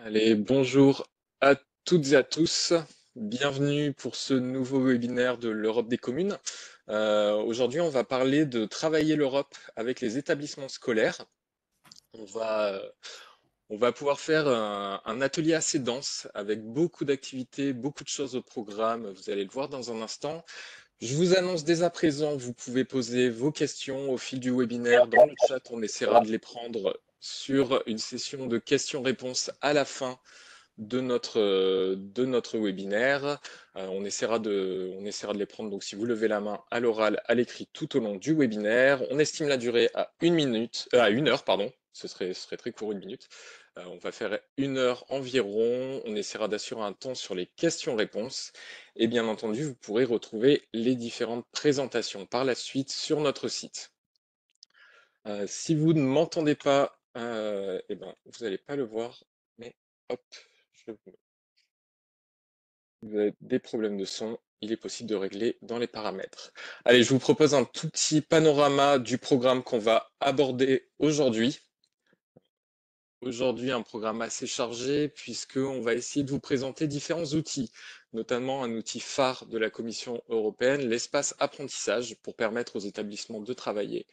Allez, bonjour à toutes et à tous. Bienvenue pour ce nouveau webinaire de l'Europe des communes. Aujourd'hui, on va parler de travailler l'Europe avec les établissements scolaires. On va, on va pouvoir faire un atelier assez dense avec beaucoup d'activités, beaucoup de choses au programme. Vous allez le voir dans un instant. Je vous annonce dès à présent, vous pouvez poser vos questions au fil du webinaire dans le chat. On essaiera de les prendre sur une session de questions-réponses à la fin de notre webinaire. On essaiera de les prendre, donc si vous levez la main à l'oral, à l'écrit tout au long du webinaire. On estime la durée à à 1 heure, pardon. Ce serait très court, 1 minute. On va faire 1 heure environ. On essaiera d'assurer un temps sur les questions-réponses. Et bien entendu, vous pourrez retrouver les différentes présentations par la suite sur notre site. Si vous ne m'entendez pas, eh ben, vous n'allez pas le voir, mais hop, je vous avez des problèmes de son, il est possible de régler dans les paramètres. Allez, je vous propose un tout petit panorama du programme qu'on va aborder aujourd'hui. Aujourd'hui, un programme assez chargé puisqu'on va essayer de vous présenter différents outils, notamment un outil phare de la Commission européenne, l'espace apprentissage, pour permettre aux établissements de travailler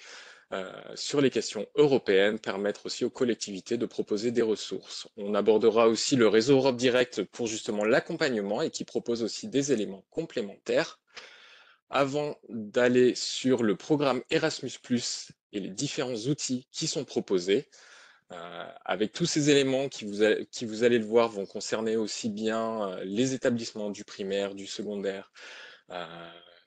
sur les questions européennes, permettre aussi aux collectivités de proposer des ressources. On abordera aussi le réseau Europe Direct pour justement l'accompagnement et qui propose aussi des éléments complémentaires. Avant d'aller sur le programme Erasmus+, et les différents outils qui sont proposés, avec tous ces éléments qui, vous allez le voir, vont concerner aussi bien les établissements du primaire, du secondaire, euh,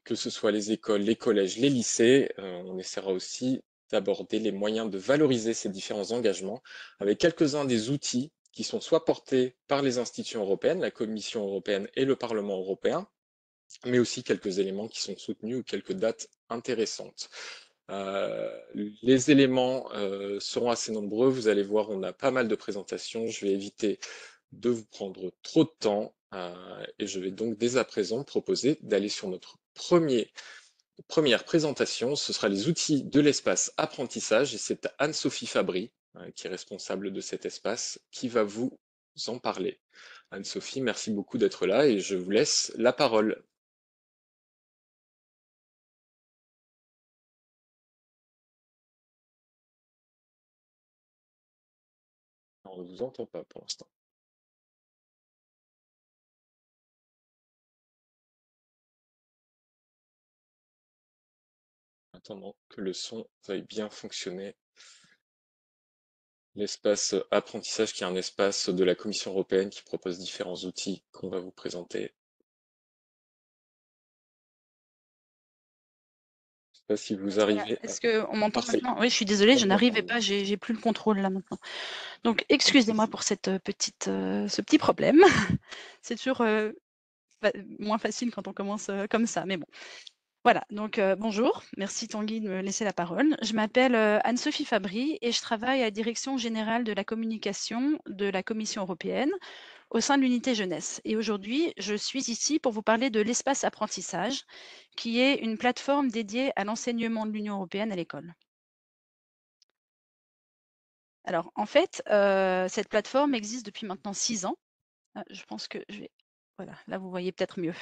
que ce soit les écoles, les collèges, les lycées. On essaiera aussi d'aborder les moyens de valoriser ces différents engagements avec quelques-uns des outils qui sont soit portés par les institutions européennes, la Commission européenne et le Parlement européen, mais aussi quelques éléments qui sont soutenus ou quelques dates intéressantes. Les éléments seront assez nombreux. Vous allez voir, on a pas mal de présentations. Je vais éviter de vous prendre trop de temps et je vais donc dès à présent proposer d'aller sur notre première présentation. Ce sera les outils de l'espace apprentissage et c'est Anne-Sophie Fabry, qui est responsable de cet espace, qui va vous en parler. Anne-Sophie, merci beaucoup d'être là et je vous laisse la parole. On ne vous entend pas pour l'instant. Attendant que le son veuille bien fonctionner. L'espace apprentissage qui est un espace de la Commission européenne qui propose différents outils qu'on va vous présenter. Je ne sais pas si vous Oui, voilà. arrivez à... Est-ce qu'on m'entend Parfait. maintenant? Oui, je suis désolée, je On vous entend n'arrivais mieux. pas, j'ai plus le contrôle là maintenant. Donc, Pas de excusez-moi souci. pour cette ce petit problème. C'est toujours moins facile quand on commence comme ça, mais bon. Voilà, donc bonjour, merci Tanguy de me laisser la parole. Je m'appelle Anne-Sophie Fabry et je travaille à la Direction générale de la communication de la Commission européenne au sein de l'unité jeunesse. Et aujourd'hui, je suis ici pour vous parler de l'espace apprentissage, qui est une plateforme dédiée à l'enseignement de l'Union européenne à l'école. Alors, en fait, cette plateforme existe depuis maintenant 6 ans. Ah, je pense que je vais voilà, là, vous voyez peut-être mieux.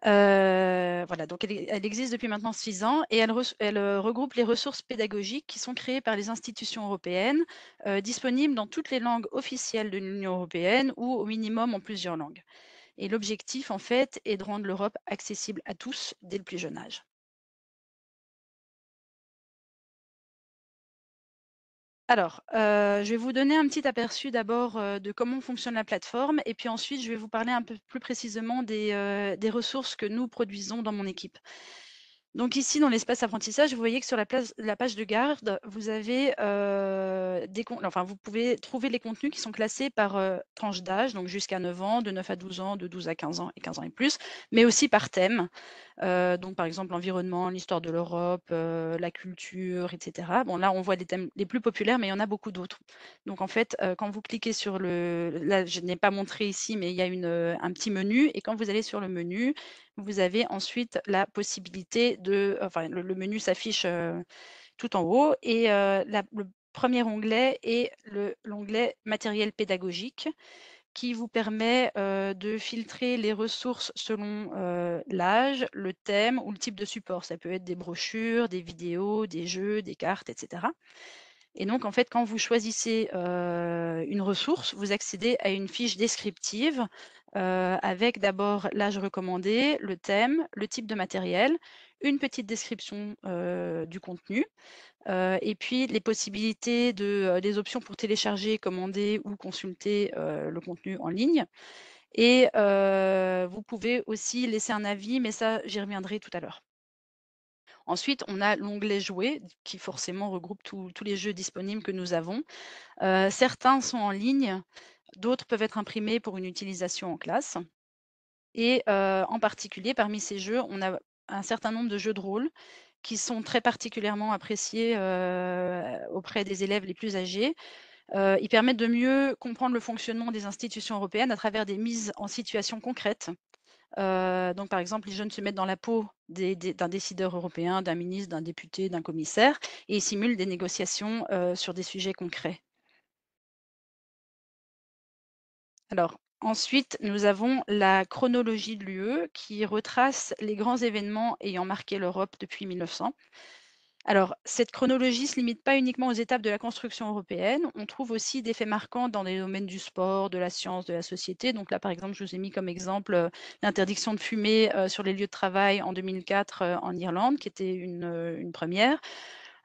Voilà, donc elle existe depuis maintenant 6 ans et elle regroupe les ressources pédagogiques qui sont créées par les institutions européennes, disponibles dans toutes les langues officielles de l'Union européenne ou au minimum en plusieurs langues. Et l'objectif, en fait, est de rendre l'Europe accessible à tous dès le plus jeune âge. Alors, je vais vous donner un petit aperçu d'abord, de comment fonctionne la plateforme et puis ensuite je vais vous parler un peu plus précisément des ressources que nous produisons dans mon équipe. Donc ici, dans l'espace apprentissage, vous voyez que sur la page de garde, vous avez, vous pouvez trouver les contenus qui sont classés par, tranche d'âge, donc jusqu'à 9 ans, de 9 à 12 ans, de 12 à 15 ans et 15 ans et plus, mais aussi par thème. Donc par exemple l'environnement, l'histoire de l'Europe, la culture, et cetera. Bon là, on voit les thèmes les plus populaires, mais il y en a beaucoup d'autres. Donc en fait, quand vous cliquez sur là, je n'ai pas montré ici, mais il y a un petit menu et quand vous allez sur le menu, vous avez ensuite la possibilité de enfin le menu s'affiche, tout en haut et la le premier onglet est l'onglet matériel pédagogique qui vous permet de filtrer les ressources selon l'âge, le thème ou le type de support. Ça peut être des brochures, des vidéos, des jeux, des cartes, etc. Et donc, en fait, quand vous choisissez une ressource, vous accédez à une fiche descriptive avec d'abord l'âge recommandé, le thème, le type de matériel, une petite description du contenu, et puis les possibilités des options pour télécharger, commander ou consulter le contenu en ligne. Et vous pouvez aussi laisser un avis, mais ça, j'y reviendrai tout à l'heure. Ensuite, on a l'onglet jouets qui forcément regroupe tous les jeux disponibles que nous avons. Certains sont en ligne, d'autres peuvent être imprimés pour une utilisation en classe. Et en particulier, parmi ces jeux, on a un certain nombre de jeux de rôle qui sont très particulièrement appréciés auprès des élèves les plus âgés. Ils permettent de mieux comprendre le fonctionnement des institutions européennes à travers des mises en situation concrètes. Donc par exemple, les jeunes se mettent dans la peau d'un décideur européen, d'un ministre, d'un député, d'un commissaire et ils simulent des négociations sur des sujets concrets. Alors, ensuite, nous avons la chronologie de l'UE qui retrace les grands événements ayant marqué l'Europe depuis 1900. Alors, cette chronologie ne se limite pas uniquement aux étapes de la construction européenne. On trouve aussi des faits marquants dans des domaines du sport, de la science, de la société. Donc là, par exemple, je vous ai mis comme exemple l'interdiction de fumer sur les lieux de travail en 2004 en Irlande, qui était une première.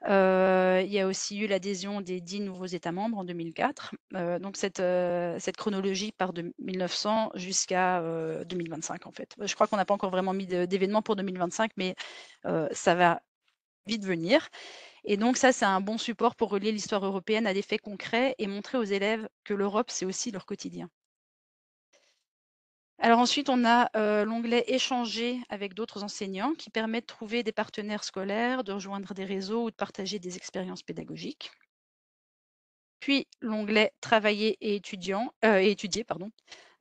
Il y a aussi eu l'adhésion des 10 nouveaux États membres en 2004. Donc cette chronologie part de 1900 jusqu'à 2025 en fait. Je crois qu'on n'a pas encore vraiment mis d'événements pour 2025, mais ça va vite venir. Et donc ça, c'est un bon support pour relier l'histoire européenne à des faits concrets et montrer aux élèves que l'Europe, c'est aussi leur quotidien. Alors ensuite, on a l'onglet échanger avec d'autres enseignants qui permet de trouver des partenaires scolaires, de rejoindre des réseaux ou de partager des expériences pédagogiques. Puis l'onglet travailler et étudier, pardon,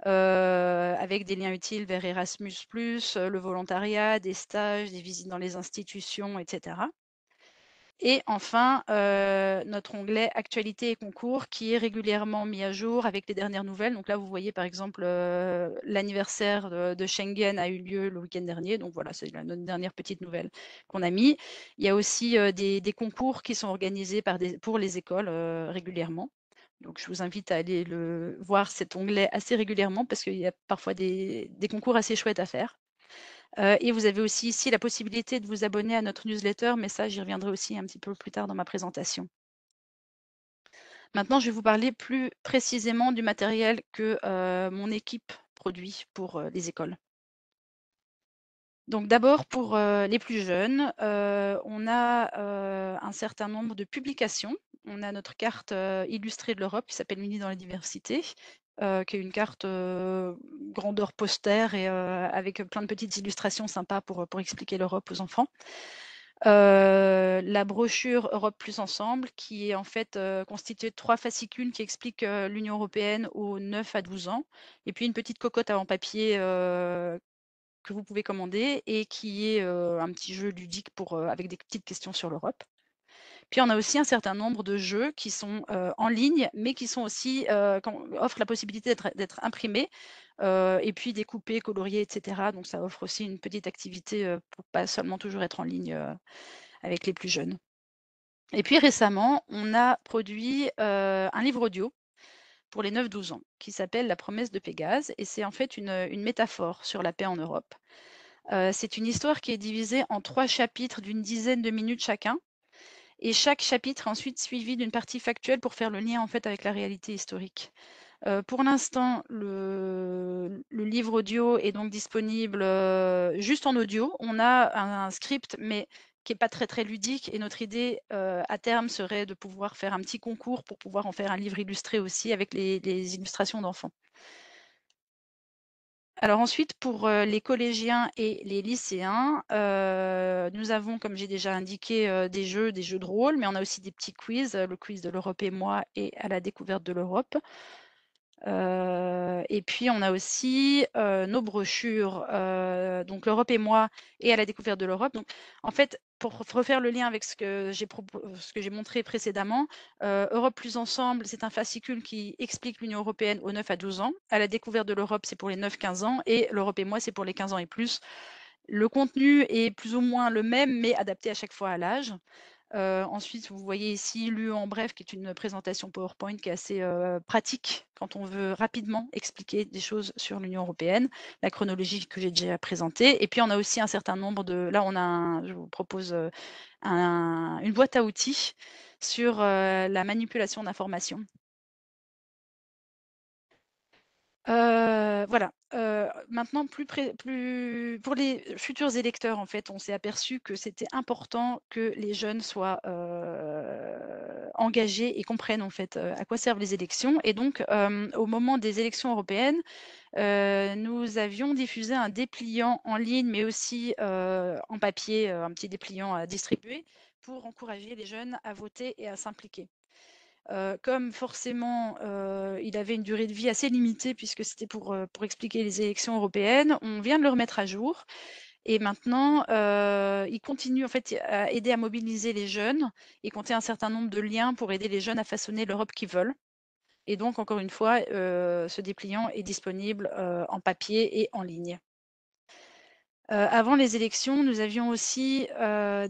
avec des liens utiles vers Erasmus+, le volontariat, des stages, des visites dans les institutions, etc. Et enfin, notre onglet actualités et concours qui est régulièrement mis à jour avec les dernières nouvelles. Donc là, vous voyez par exemple, l'anniversaire de Schengen a eu lieu le week-end dernier. Donc voilà, c'est notre dernière petite nouvelle qu'on a mis. Il y a aussi des concours qui sont organisés pour les écoles régulièrement. Donc je vous invite à aller voir cet onglet assez régulièrement parce qu'il y a parfois des concours assez chouettes à faire. Et vous avez aussi ici la possibilité de vous abonner à notre newsletter, mais ça, j'y reviendrai aussi un petit peu plus tard dans ma présentation. Maintenant, je vais vous parler plus précisément du matériel que mon équipe produit pour les écoles. Donc d'abord pour les plus jeunes, on a un certain nombre de publications. On a notre carte illustrée de l'Europe qui s'appelle Unis dans la diversité, qui est une carte grandeur poster et avec plein de petites illustrations sympas pour expliquer l'Europe aux enfants. La brochure Europe plus ensemble qui est en fait constituée de 3 fascicules qui expliquent l'Union européenne aux 9 à 12 ans et puis une petite cocotte en papier que vous pouvez commander et qui est un petit jeu ludique avec des petites questions sur l'Europe. Puis on a aussi un certain nombre de jeux qui sont en ligne, mais qui sont aussi offrent la possibilité d'être imprimés et puis découpés, coloriés, etc. Donc ça offre aussi une petite activité pour pas seulement toujours être en ligne avec les plus jeunes. Et puis récemment, on a produit un livre audio pour les 9-12 ans qui s'appelle La promesse de Pégase et c'est en fait une métaphore sur la paix en Europe. C'est une histoire qui est divisée en 3 chapitres d'une dizaine de minutes chacun et chaque chapitre est ensuite suivi d'une partie factuelle pour faire le lien en fait avec la réalité historique. Pour l'instant, le livre audio est donc disponible juste en audio. On a un script, mais qui est pas très très ludique. Et notre idée à terme serait de pouvoir faire un petit concours pour pouvoir en faire un livre illustré aussi avec les illustrations d'enfants. Alors ensuite, pour les collégiens et les lycéens, nous avons, comme j'ai déjà indiqué, des jeux de rôle, mais on a aussi des petits quiz, le quiz de l'Europe et moi et à la découverte de l'Europe. Et puis on a aussi, nos brochures, donc l'Europe et moi et à la découverte de l'Europe. Donc en fait, pour refaire le lien avec ce que j'ai montré précédemment, Europe plus ensemble, c'est un fascicule qui explique l'Union européenne aux 9 à 12 ans. À la découverte de l'Europe, c'est pour les 9-15 ans et l'Europe et moi, c'est pour les 15 ans et plus. Le contenu est plus ou moins le même, mais adapté à chaque fois à l'âge. Ensuite, vous voyez ici l'UE en bref, qui est une présentation PowerPoint qui est assez pratique quand on veut rapidement expliquer des choses sur l'Union européenne, la chronologie que j'ai déjà présentée. Et puis, on a aussi un certain nombre de... Là, je vous propose une boîte à outils sur la manipulation d'informations. Voilà, maintenant plus pour les futurs électeurs, en fait, on s'est aperçu que c'était important que les jeunes soient, engagés et comprennent, en fait, à quoi servent les élections et donc, au moment des élections européennes, nous avions diffusé un dépliant en ligne, mais aussi, en papier, un petit dépliant à distribuer pour encourager les jeunes à voter et à s'impliquer. Comme forcément, il avait une durée de vie assez limitée puisque c'était pour expliquer les élections européennes, on vient de le remettre à jour et maintenant, il continue en fait à aider à mobiliser les jeunes et compter un certain nombre de liens pour aider les jeunes à façonner l'Europe qu'ils veulent et donc encore une fois, ce dépliant est disponible, en papier et en ligne. Avant les élections, nous avions aussi,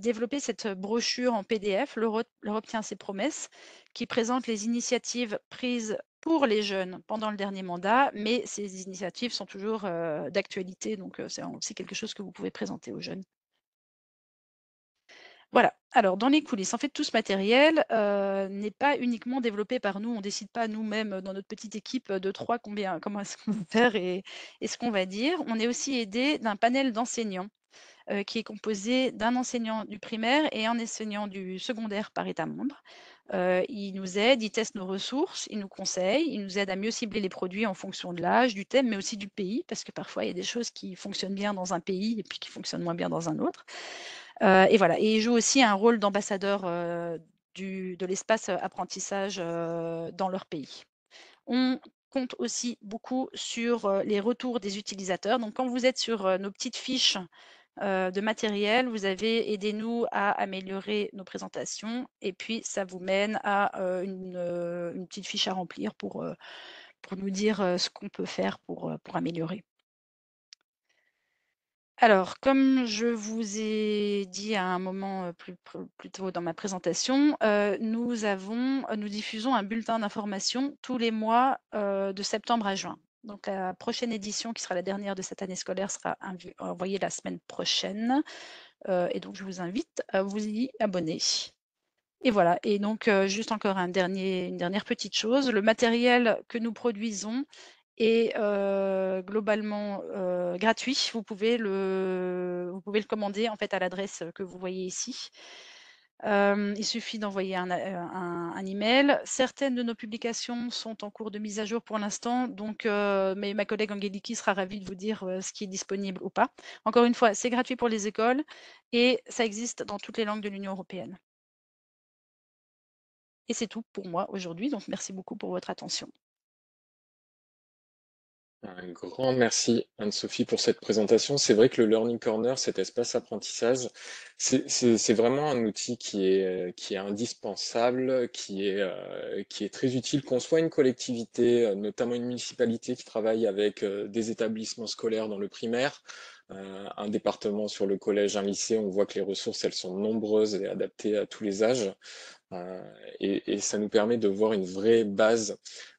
développé cette brochure en PDF, «L'Europe tient ses promesses», qui présente les initiatives prises pour les jeunes pendant le dernier mandat, mais ces initiatives sont toujours, d'actualité, donc c'est aussi quelque chose que vous pouvez présenter aux jeunes. Voilà. Alors dans les coulisses, en fait, tout ce matériel, n'est pas uniquement développé par nous. On décide pas nous-mêmes, dans notre petite équipe, de 3 comment est-ce qu'on va faire et ce qu'on va dire. On est aussi aidé d'un panel d'enseignants, qui est composé d'un enseignant du primaire et un enseignant du secondaire par État membre. Ils nous aident, ils testent nos ressources, ils nous conseillent, ils nous aident à mieux cibler les produits en fonction de l'âge, du thème, mais aussi du pays, parce que parfois il y a des choses qui fonctionnent bien dans un pays et puis qui fonctionnent moins bien dans un autre. Et voilà, et ils jouent aussi un rôle d'ambassadeur de l'espace apprentissage dans leur pays. On compte aussi beaucoup sur les retours des utilisateurs. Donc, quand vous êtes sur nos petites fiches de matériel, vous avez aidez-nous à améliorer nos présentations et puis ça vous mène à une petite fiche à remplir pour nous dire ce qu'on peut faire pour améliorer. Alors, comme je vous ai dit à un moment plus tôt dans ma présentation, nous diffusons un bulletin d'information tous les mois de septembre à juin. Donc, la prochaine édition, qui sera la dernière de cette année scolaire, sera envoyée la semaine prochaine. Et donc, je vous invite à vous y abonner. Et voilà. Et donc, juste encore une dernière petite chose. Le matériel que nous produisons est globalement gratuit. Vous pouvez le commander en fait à l'adresse que vous voyez ici. Il suffit d'envoyer un email. Certaines de nos publications sont en cours de mise à jour pour l'instant, donc mais ma collègue Angeliki sera ravie de vous dire ce qui est disponible ou pas. Encore une fois, c'est gratuit pour les écoles et ça existe dans toutes les langues de l'Union européenne. Et c'est tout pour moi aujourd'hui, donc merci beaucoup pour votre attention. Un grand merci Anne-Sophie pour cette présentation. C'est vrai que le Learning Corner, cet espace apprentissage, c'est vraiment un outil qui est indispensable, qui est très utile, qu'on soit une collectivité, notamment une municipalité qui travaille avec des établissements scolaires dans le primaire, un département sur le collège, un lycée, on voit que les ressources, elles sont nombreuses et adaptées à tous les âges. Euh, et ça nous permet de voir une vraie base,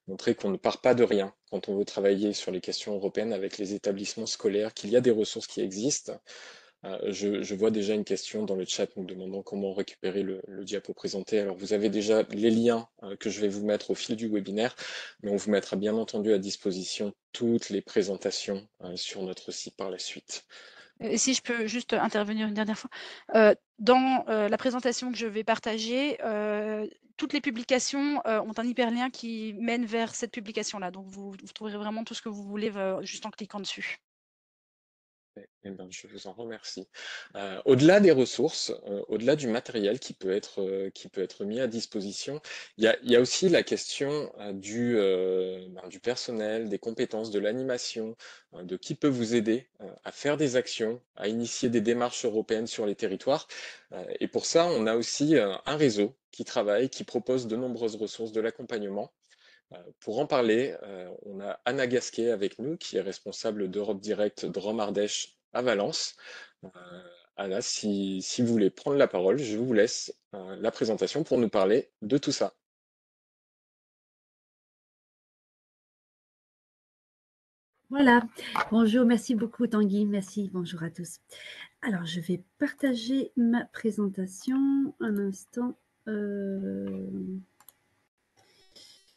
montrer qu'on ne part pas de rien quand on veut travailler sur les questions européennes avec les établissements scolaires, qu'il y a des ressources qui existent. Je vois déjà une question dans le chat nous demandant comment récupérer le diapo présenté. Alors vous avez déjà les liens que je vais vous mettre au fil du webinaire, mais on vous mettra bien entendu à disposition toutes les présentations sur notre site par la suite. Si je peux juste intervenir une dernière fois. Dans la présentation que je vais partager, toutes les publications ont un hyperlien qui mène vers cette publication-là. Donc vous trouverez vraiment tout ce que vous voulez juste en cliquant dessus. Eh ben, je vous en remercie. Au-delà des ressources, au-delà du matériel qui peut être mis à disposition, il y a aussi la question du personnel, des compétences, de l'animation, de qui peut vous aider à faire des actions, à initier des démarches européennes sur les territoires. Et pour ça, on a aussi un réseau qui travaille, qui propose de nombreuses ressources, de l'accompagnement. Pour en parler, on a Anna Gasquet avec nous, qui est responsable d'Europe Direct Drôme Ardèche à Valence. Euh, Anna, si vous voulez prendre la parole, je vous laisse la présentation pour nous parler de tout ça. Voilà, bonjour, merci beaucoup Tanguy, merci, bonjour à tous. Alors, je vais partager ma présentation un instant.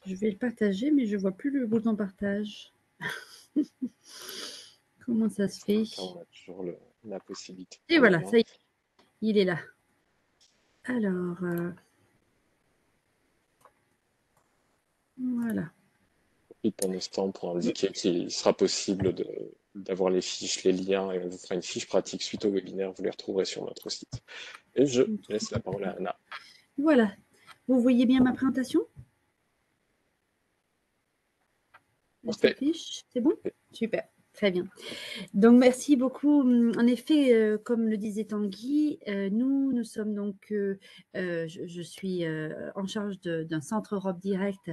Je vais le partager, mais je ne vois plus le bouton partage. Comment ça se fait? On a toujours la possibilité. Et voilà, ça y est, il est là. Alors, voilà. Pendant ce temps, pour indiquer qu'il sera possible d'avoir les fiches, les liens, et on vous fera une fiche pratique suite au webinaire, vous les retrouverez sur notre site. Et je laisse la parole à Anna. Voilà, vous voyez bien ma présentation? Elle s'affiche, c'est bon? Super, très bien. Donc, merci beaucoup. En effet, comme le disait Tanguy, nous sommes donc, je suis en charge d'un centre Europe Direct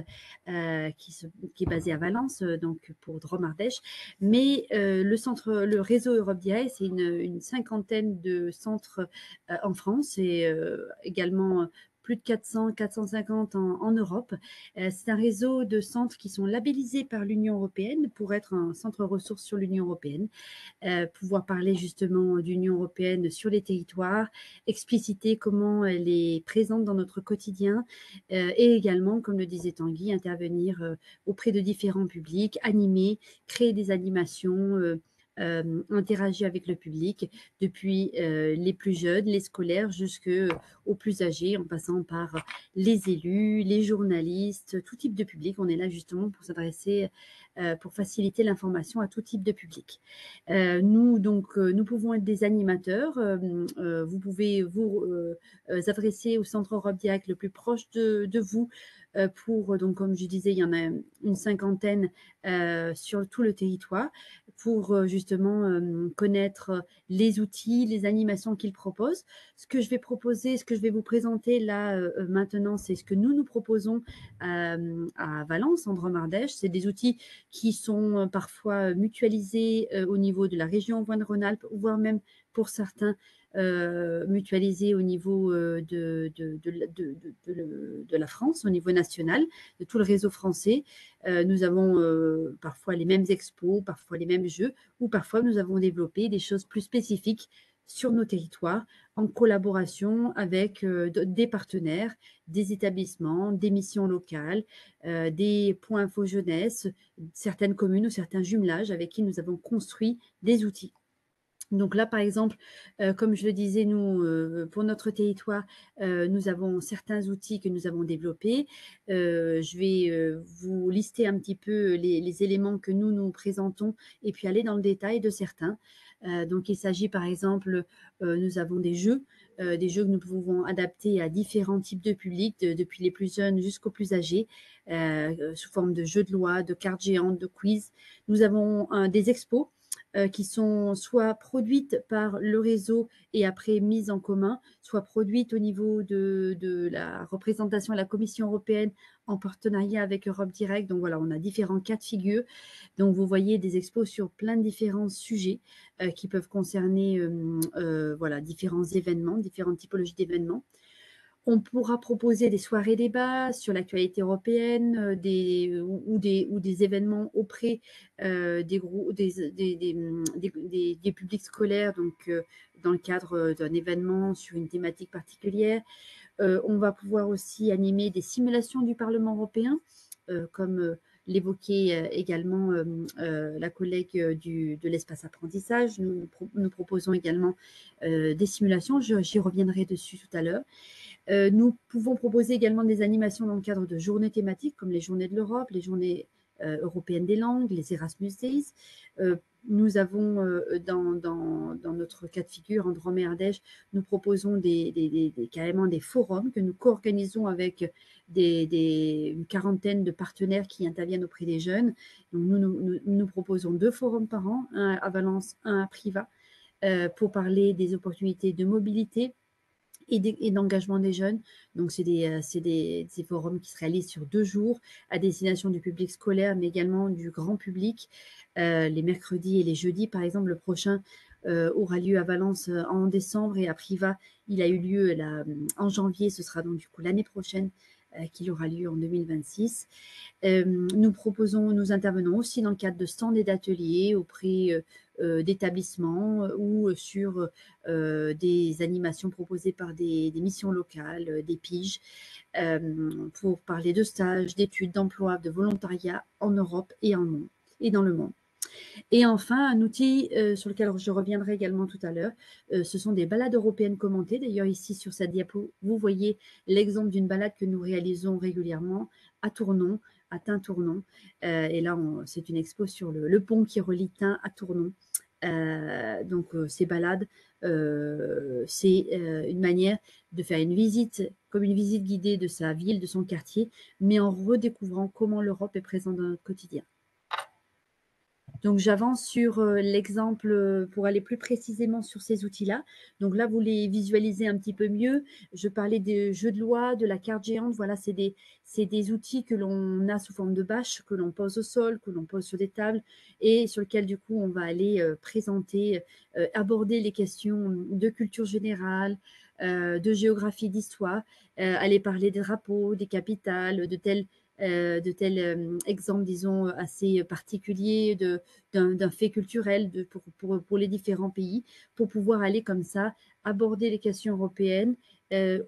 qui est basé à Valence, donc pour Drôme Ardèche. Mais le réseau Europe Direct, c'est une cinquantaine de centres en France et également plus de 400, 450 en Europe. C'est un réseau de centres qui sont labellisés par l'Union européenne pour être un centre ressources sur l'Union européenne. Pouvoir parler justement d'Union européenne sur les territoires, expliciter comment elle est présente dans notre quotidien et également, comme le disait Tanguy, intervenir auprès de différents publics, animer, créer des animations, interagir avec le public, depuis les plus jeunes, les scolaires, jusqu'aux plus âgés, en passant par les élus, les journalistes, tout type de public. On est là justement pour s'adresser, pour faciliter l'information à tout type de public. Nous pouvons être des animateurs. Vous pouvez vous adresser au Centre Europe Direct le plus proche de vous donc, comme je disais, il y en a une cinquantaine sur tout le territoire pour justement connaître les outils, les animations qu'ils proposent. Ce que je vais proposer, ce que je vais vous présenter là maintenant, c'est ce que nous proposons à Valence, en Drôme Ardèche. C'est des outils qui sont parfois mutualisés au niveau de la région Auvergne-Rhône-Alpes, voire même pour certains mutualisés au niveau de la France, au niveau national, de tout le réseau français. Nous avons parfois les mêmes expos, parfois les mêmes jeux, ou parfois nous avons développé des choses plus spécifiques sur nos territoires en collaboration avec des partenaires, des établissements, des missions locales, des points info jeunesse, certaines communes ou certains jumelages avec qui nous avons construit des outils. Donc là, par exemple, comme je le disais, nous, pour notre territoire, nous avons certains outils que nous avons développés. Je vais vous lister un petit peu les éléments que nous présentons et puis aller dans le détail de certains. Donc, il s'agit par exemple, nous avons des jeux que nous pouvons adapter à différents types de publics, depuis les plus jeunes jusqu'aux plus âgés, sous forme de jeux de loi, de cartes géantes, de quiz. Nous avons des expos qui sont soit produites par le réseau et après mises en commun, soit produites au niveau de la représentation à la Commission européenne en partenariat avec Europe Direct. Donc voilà, on a différents cas de figure. Donc vous voyez des expos sur plein de différents sujets qui peuvent concerner voilà, différents événements, différentes typologies d'événements. On pourra proposer des soirées débats sur l'actualité européenne ou des événements auprès des publics scolaires, donc dans le cadre d'un événement sur une thématique particulière. On va pouvoir aussi animer des simulations du Parlement européen, comme l'évoquait également la collègue de l'espace apprentissage. Nous proposons également des simulations, j'y reviendrai dessus tout à l'heure. Nous pouvons proposer également des animations dans le cadre de journées thématiques, comme les journées de l'Europe, les journées européenne des langues, les Erasmus Days. Nous avons dans notre cas de figure, Andromé Ardèche, nous proposons carrément des forums que nous co-organisons avec une quarantaine de partenaires qui interviennent auprès des jeunes. Donc nous proposons 2 forums par an, un à Valence, un à Privas, pour parler des opportunités de mobilité et d'engagement des jeunes. Donc, c'est des forums qui se réalisent sur 2 jours à destination du public scolaire, mais également du grand public. Les mercredis et les jeudis, par exemple, le prochain aura lieu à Valence en décembre et à Privas, il a eu lieu en janvier. Ce sera donc du coup l'année prochaine qu'il aura lieu en 2026. Nous intervenons aussi dans le cadre de stands et d'ateliers auprès d'établissements ou sur des animations proposées par des missions locales, des piges, pour parler de stages, d'études, d'emploi, de volontariat en Europe et dans le monde. Et enfin, un outil sur lequel je reviendrai également tout à l'heure, ce sont des balades européennes commentées. D'ailleurs, ici sur cette diapo, vous voyez l'exemple d'une balade que nous réalisons régulièrement à Tournon, à Tain-Tournon. Et là, c'est une expo sur le pont qui relie Tain à Tournon. Donc, ces balades, c'est une manière de faire une visite, comme une visite guidée de sa ville, de son quartier, mais en redécouvrant comment l'Europe est présente dans notre quotidien. Donc, j'avance sur l'exemple pour aller plus précisément sur ces outils-là. Donc là, vous les visualisez un petit peu mieux. Je parlais des jeux de loi, de la carte géante. Voilà, c'est des outils que l'on a sous forme de bâches, que l'on pose au sol, que l'on pose sur des tables et sur lesquels, du coup, on va aller présenter, aborder les questions de culture générale, de géographie, d'histoire, aller parler des drapeaux, des capitales, de tels exemples, disons, assez particuliers d'un fait culturel pour les différents pays, pour pouvoir aller comme ça aborder les questions européennes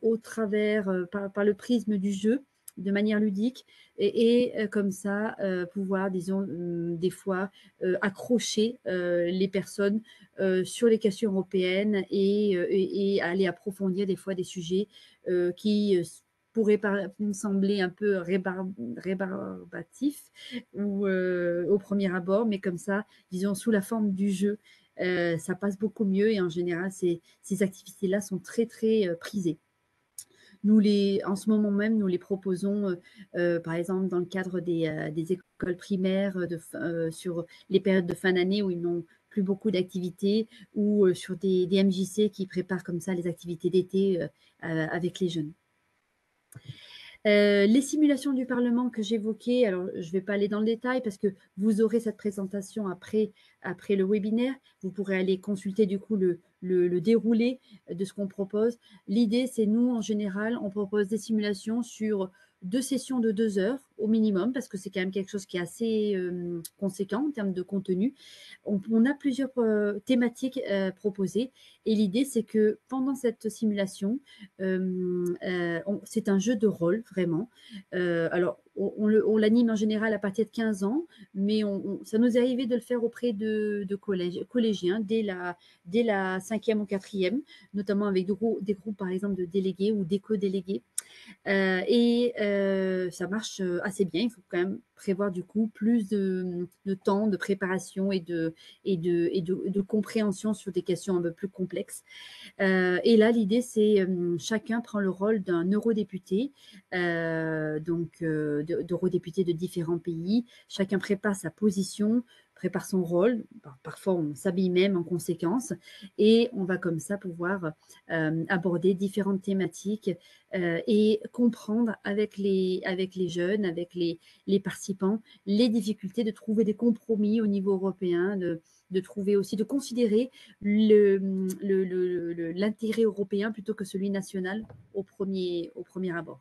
au travers, par le prisme du jeu, de manière ludique, et comme ça pouvoir, disons, des fois accrocher les personnes sur les questions européennes et aller approfondir des fois des sujets qui pourrait me sembler un peu rébarbatif ou au premier abord, mais comme ça, disons, sous la forme du jeu, ça passe beaucoup mieux et en général, ces activités-là sont très, très prisées. En ce moment même, nous les proposons, par exemple, dans le cadre des écoles primaires sur les périodes de fin d'année où ils n'ont plus beaucoup d'activités ou sur des MJC qui préparent comme ça les activités d'été avec les jeunes. Les simulations du Parlement que j'évoquais, alors je ne vais pas aller dans le détail parce que vous aurez cette présentation après le webinaire. Vous pourrez aller consulter du coup le déroulé de ce qu'on propose. L'idée, c'est nous, en général, on propose des simulations sur 2 sessions de 2 heures au minimum parce que c'est quand même quelque chose qui est assez conséquent en termes de contenu. On a plusieurs thématiques proposées et l'idée, c'est que pendant cette simulation, c'est un jeu de rôle, vraiment. Alors, on l'anime en général à partir de 15 ans, mais ça nous est arrivé de le faire auprès de collégiens dès la 5e ou 4e, notamment avec des groupes, par exemple, de délégués ou d'éco-délégués. Ça marche assez bien. Il faut quand même prévoir du coup plus de temps de préparation et de compréhension sur des questions un peu plus complexes. Et là, l'idée, c'est chacun prend le rôle d'un eurodéputé, d'eurodéputés de différents pays. Chacun prépare sa position, prépare son rôle. Parfois, on s'habille même en conséquence. Et on va comme ça pouvoir aborder différentes thématiques et comprendre avec les jeunes, avec les participants, les difficultés de trouver des compromis au niveau européen, de trouver aussi, de considérer l'intérêt européen plutôt que celui national au premier abord.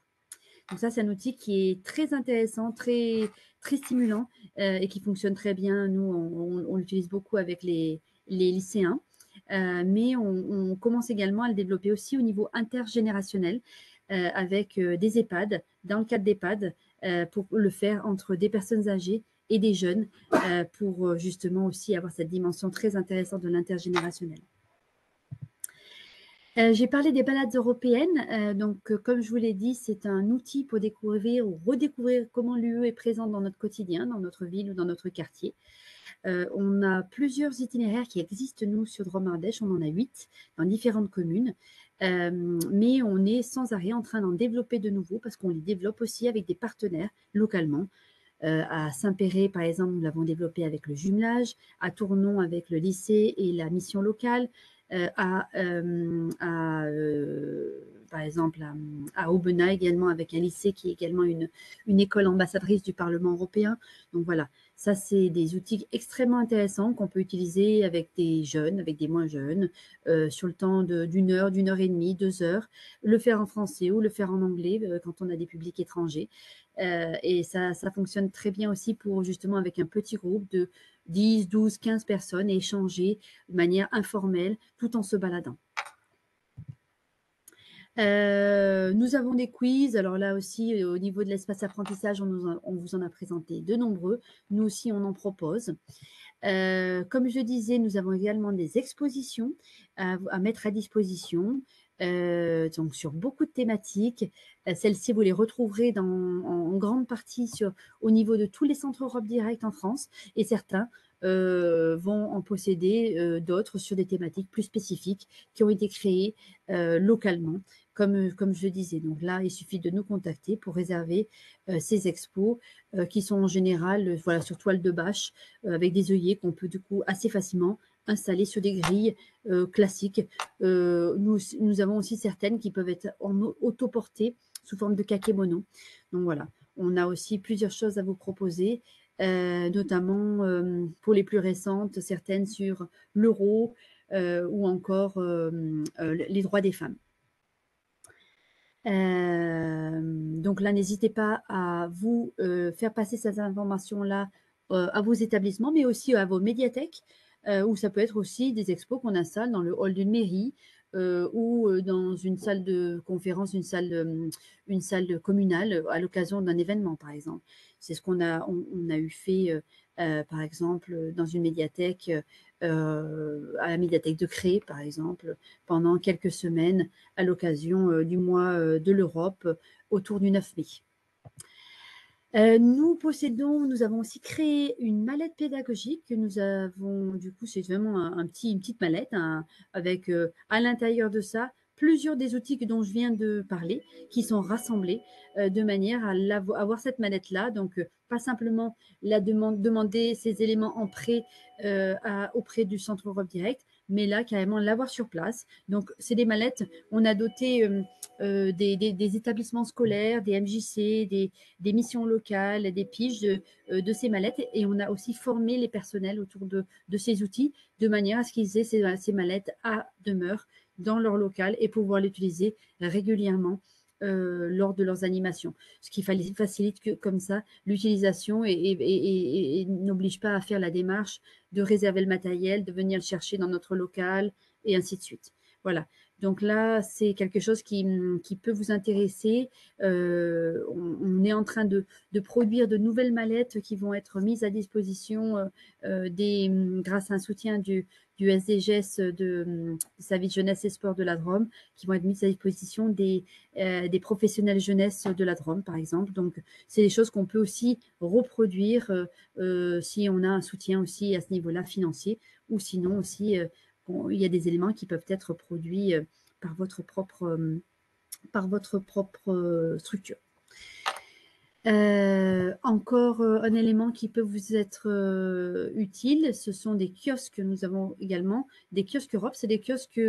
Donc ça, c'est un outil qui est très intéressant, très, très stimulant et qui fonctionne très bien. Nous, on l'utilise beaucoup avec les lycéens, mais on commence également à le développer aussi au niveau intergénérationnel avec des EHPAD, dans le cadre d'EHPAD, pour le faire entre des personnes âgées et des jeunes pour justement aussi avoir cette dimension très intéressante de l'intergénérationnel. J'ai parlé des balades européennes. Comme je vous l'ai dit, c'est un outil pour découvrir ou redécouvrir comment l'UE est présente dans notre quotidien, dans notre ville ou dans notre quartier. On a plusieurs itinéraires qui existent, nous, sur Drôme-Ardèche. On en a 8 dans différentes communes. Mais on est sans arrêt en train d'en développer de nouveaux parce qu'on les développe aussi avec des partenaires localement. À Saint-Péret, par exemple, nous l'avons développé avec le jumelage, à Tournon avec le lycée et la mission locale, par exemple à Aubenas également avec un lycée qui est également une école ambassadrice du Parlement européen. Donc voilà, ça c'est des outils extrêmement intéressants qu'on peut utiliser avec des jeunes, avec des moins jeunes, sur le temps d'une heure et demie, 2 heures, le faire en français ou le faire en anglais quand on a des publics étrangers. Et ça fonctionne très bien aussi pour justement avec un petit groupe de 10, 12, 15 personnes et échanger de manière informelle tout en se baladant. Nous avons des quiz. Alors là aussi, au niveau de l'espace apprentissage, on vous en a présenté de nombreux. Nous aussi, on en propose. Comme je disais, nous avons également des expositions à mettre à disposition. Donc sur beaucoup de thématiques. Celles-ci, vous les retrouverez en grande partie au niveau de tous les centres Europe Direct en France et certains vont en posséder d'autres sur des thématiques plus spécifiques qui ont été créées localement, comme je disais. Donc là, il suffit de nous contacter pour réserver ces expos qui sont en général voilà, sur toile de bâche avec des œillets qu'on peut du coup assez facilement installés sur des grilles classiques. Nous avons aussi certaines qui peuvent être en autoportée sous forme de kakémono. Donc voilà, on a aussi plusieurs choses à vous proposer, notamment pour les plus récentes, certaines sur l'euro ou encore les droits des femmes. Donc là, n'hésitez pas à vous faire passer ces informations-là à vos établissements, mais aussi à vos médiathèques, ou ça peut être aussi des expos qu'on installe dans le hall d'une mairie ou dans une salle de conférence, une salle communale à l'occasion d'un événement, par exemple. C'est ce qu'on a, on a eu fait, par exemple, dans une médiathèque, à la médiathèque de Cré, par exemple, pendant quelques semaines à l'occasion du mois de l'Europe autour du 9 mai. Nous avons aussi créé une mallette pédagogique que nous avons, du coup, c'est vraiment une petite mallette avec à l'intérieur de ça plusieurs des outils dont je viens de parler qui sont rassemblés de manière à avoir cette mallette-là. Donc, pas simplement demander ces éléments en prêt auprès du Centre Europe Direct, mais là, carrément l'avoir sur place. Donc, c'est des mallettes. On a doté des établissements scolaires, des MJC, des missions locales, des piges de ces mallettes. Et on a aussi formé les personnels autour de ces outils de manière à ce qu'ils aient ces mallettes à demeure dans leur local et pouvoir l'utiliser régulièrement lors de leurs animations. Ce qui facilite comme ça l'utilisation et n'oblige pas à faire la démarche de réserver le matériel, de venir le chercher dans notre local et ainsi de suite. Voilà. Donc là, c'est quelque chose qui peut vous intéresser. On est en train de produire de nouvelles mallettes qui vont être mises à disposition grâce à un soutien du SDGS du service jeunesse et sport de la Drôme, qui vont être mises à disposition des professionnels jeunesse de la Drôme, par exemple. Donc, c'est des choses qu'on peut aussi reproduire si on a un soutien aussi à ce niveau-là financier, ou sinon aussi il y a des éléments qui peuvent être produits par votre propre structure. Encore un élément qui peut vous être utile, ce sont des kiosques. Nous avons également des kiosques Europe, c'est des kiosques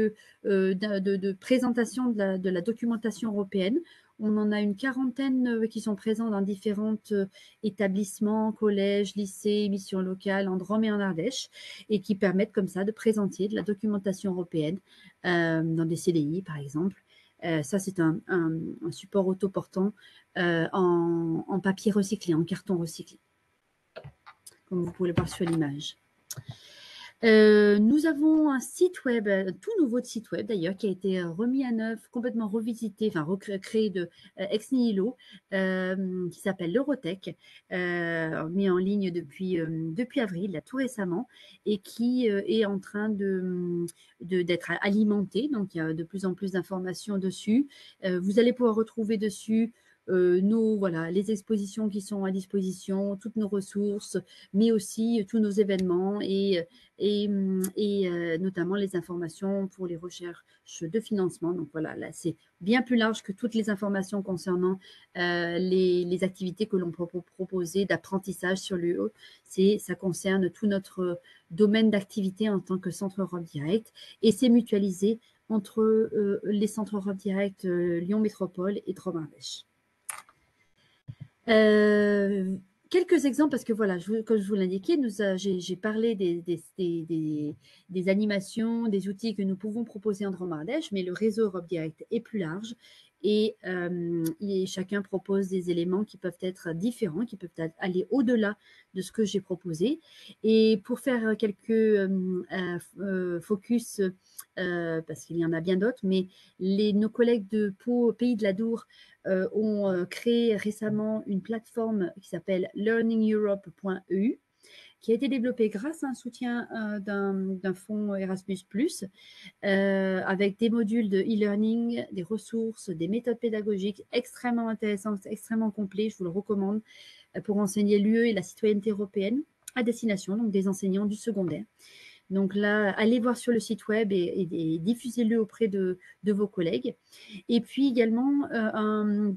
de présentation de la documentation européenne. On en a une quarantaine qui sont présents dans différents établissements, collèges, lycées, missions locales en Drôme et en Ardèche, et qui permettent comme ça de présenter de la documentation européenne dans des CDI, par exemple. Ça, c'est un support autoportant en papier recyclé, en carton recyclé, comme vous pouvez le voir sur l'image. Nous avons un site web, tout nouveau de site web d'ailleurs, qui a été remis à neuf, complètement revisité, enfin recréé de ex nihilo, qui s'appelle l'Eurotech, mis en ligne depuis avril, là, tout récemment, et qui est en train d'être alimenté. Donc, il y a de plus en plus d'informations dessus. Vous allez pouvoir retrouver dessus les expositions qui sont à disposition, toutes nos ressources, mais aussi tous nos événements et notamment les informations pour les recherches de financement. Donc voilà, là c'est bien plus large que toutes les informations concernant les activités que l'on peut proposer d'apprentissage sur l'UE. Ça concerne tout notre domaine d'activité en tant que Centre Europe Direct et c'est mutualisé entre les centres Europe Direct Lyon Métropole et Drôme-Ardèche. Quelques exemples, parce que voilà, comme je vous l'indiquais, j'ai parlé des animations, des outils que nous pouvons proposer en Drôme-Ardèche, mais le réseau Europe Direct est plus large et chacun propose des éléments qui peuvent être différents, qui peuvent aller au-delà de ce que j'ai proposé. Et pour faire quelques focus, parce qu'il y en a bien d'autres, mais nos collègues de Pau, Pays de la Dour, ont créé récemment une plateforme qui s'appelle learningeurope.eu, qui a été développée grâce à un soutien d'un fonds Erasmus+, avec des modules de e-learning, des ressources, des méthodes pédagogiques extrêmement intéressantes, extrêmement complets. Je vous le recommande pour enseigner l'UE et la citoyenneté européenne à destination, donc des enseignants du secondaire. Donc là, allez voir sur le site web et diffusez-le auprès de vos collègues. Et puis également un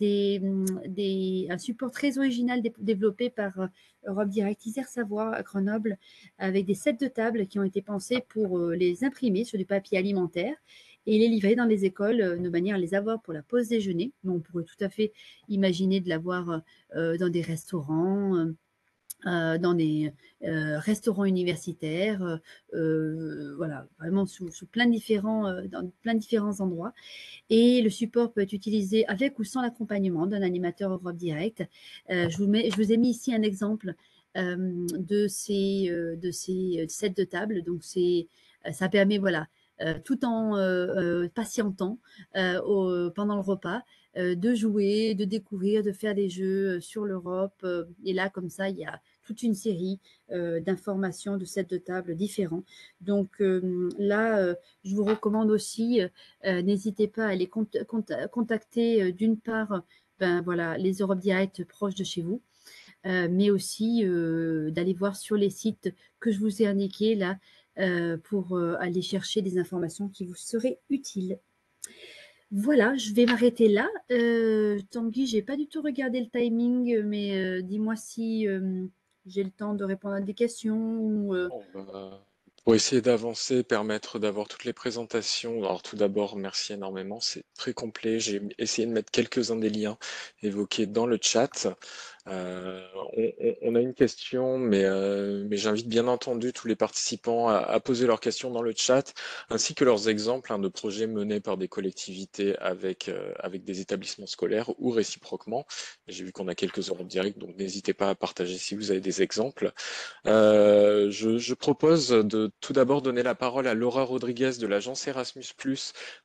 support très original développé par Europe Direct Isère Savoie à Grenoble, avec des sets de table qui ont été pensés pour les imprimer sur du papier alimentaire et les livrer dans les écoles de manière à les avoir pour la pause déjeuner. Mais on pourrait tout à fait imaginer de l'avoir dans des restaurants, dans des restaurants universitaires, voilà, vraiment sous plein de dans plein de différents endroits. Et le support peut être utilisé avec ou sans l'accompagnement d'un animateur Europe Direct. Je vous ai mis ici un exemple de ces sets de table. Donc, ça permet, voilà, tout en patientant pendant le repas, de jouer, de découvrir, de faire des jeux sur l'Europe. Et là, comme ça, il y a toute une série d'informations, de sets de table différents. Donc là, je vous recommande aussi, n'hésitez pas à aller contacter d'une part voilà, les Europe Direct proches de chez vous, mais aussi d'aller voir sur les sites que je vous ai indiqués là pour aller chercher des informations qui vous seraient utiles. Voilà, je vais m'arrêter là. Tanguy, j'ai pas du tout regardé le timing, mais dis-moi si j'ai le temps de répondre à des questions. Bon, pour essayer d'avancer, permettre d'avoir toutes les présentations. Alors tout d'abord, merci énormément, c'est très complet. J'ai essayé de mettre quelques-uns des liens évoqués dans le chat. On a une question, mais j'invite bien entendu tous les participants à poser leurs questions dans le chat, ainsi que leurs exemples de projets menés par des collectivités avec des établissements scolaires ou réciproquement. J'ai vu qu'on a quelques Europe Direct, donc n'hésitez pas à partager si vous avez des exemples. Je propose de tout d'abord donner la parole à Laura Rodriguez de l'agence Erasmus+,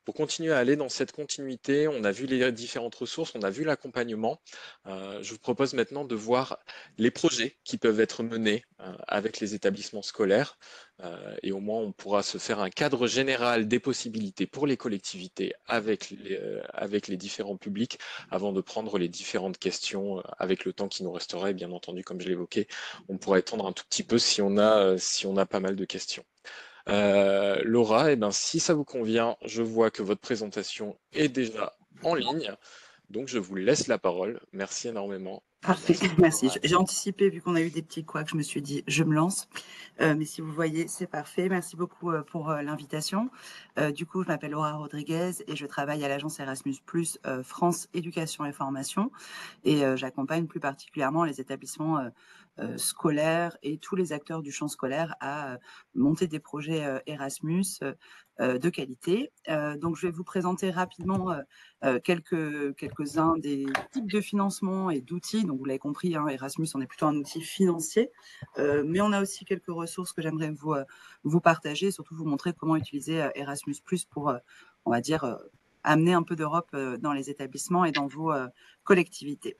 pour continuer à aller dans cette continuité. On a vu les différentes ressources, on a vu l'accompagnement. Je vous propose maintenant de voir les projets qui peuvent être menés avec les établissements scolaires et au moins on pourra se faire un cadre général des possibilités pour les collectivités avec les différents publics avant de prendre les différentes questions avec le temps qui nous restera et bien entendu, comme je l'évoquais, on pourra étendre un tout petit peu si on a pas mal de questions. Laura, eh ben, si ça vous convient, je vois que votre présentation est déjà en ligne. Donc, je vous laisse la parole. Merci énormément. Parfait, merci. J'ai anticipé, vu qu'on a eu des petits couacs, je me suis dit, je me lance. Mais si vous voyez, c'est parfait. Merci beaucoup pour l'invitation. Du coup, je m'appelle Laura Rodriguez et je travaille à l'agence Erasmus+, France Éducation et Formation. Et j'accompagne plus particulièrement les établissements scolaires et tous les acteurs du champ scolaire à monter des projets Erasmus de qualité. Donc, je vais vous présenter rapidement quelques-uns des types de financement et d'outils. Donc, vous l'avez compris, hein, Erasmus, on est plutôt un outil financier, mais on a aussi quelques ressources que j'aimerais vous partager et surtout vous montrer comment utiliser Erasmus+, pour, on va dire, amener un peu d'Europe dans les établissements et dans vos collectivités.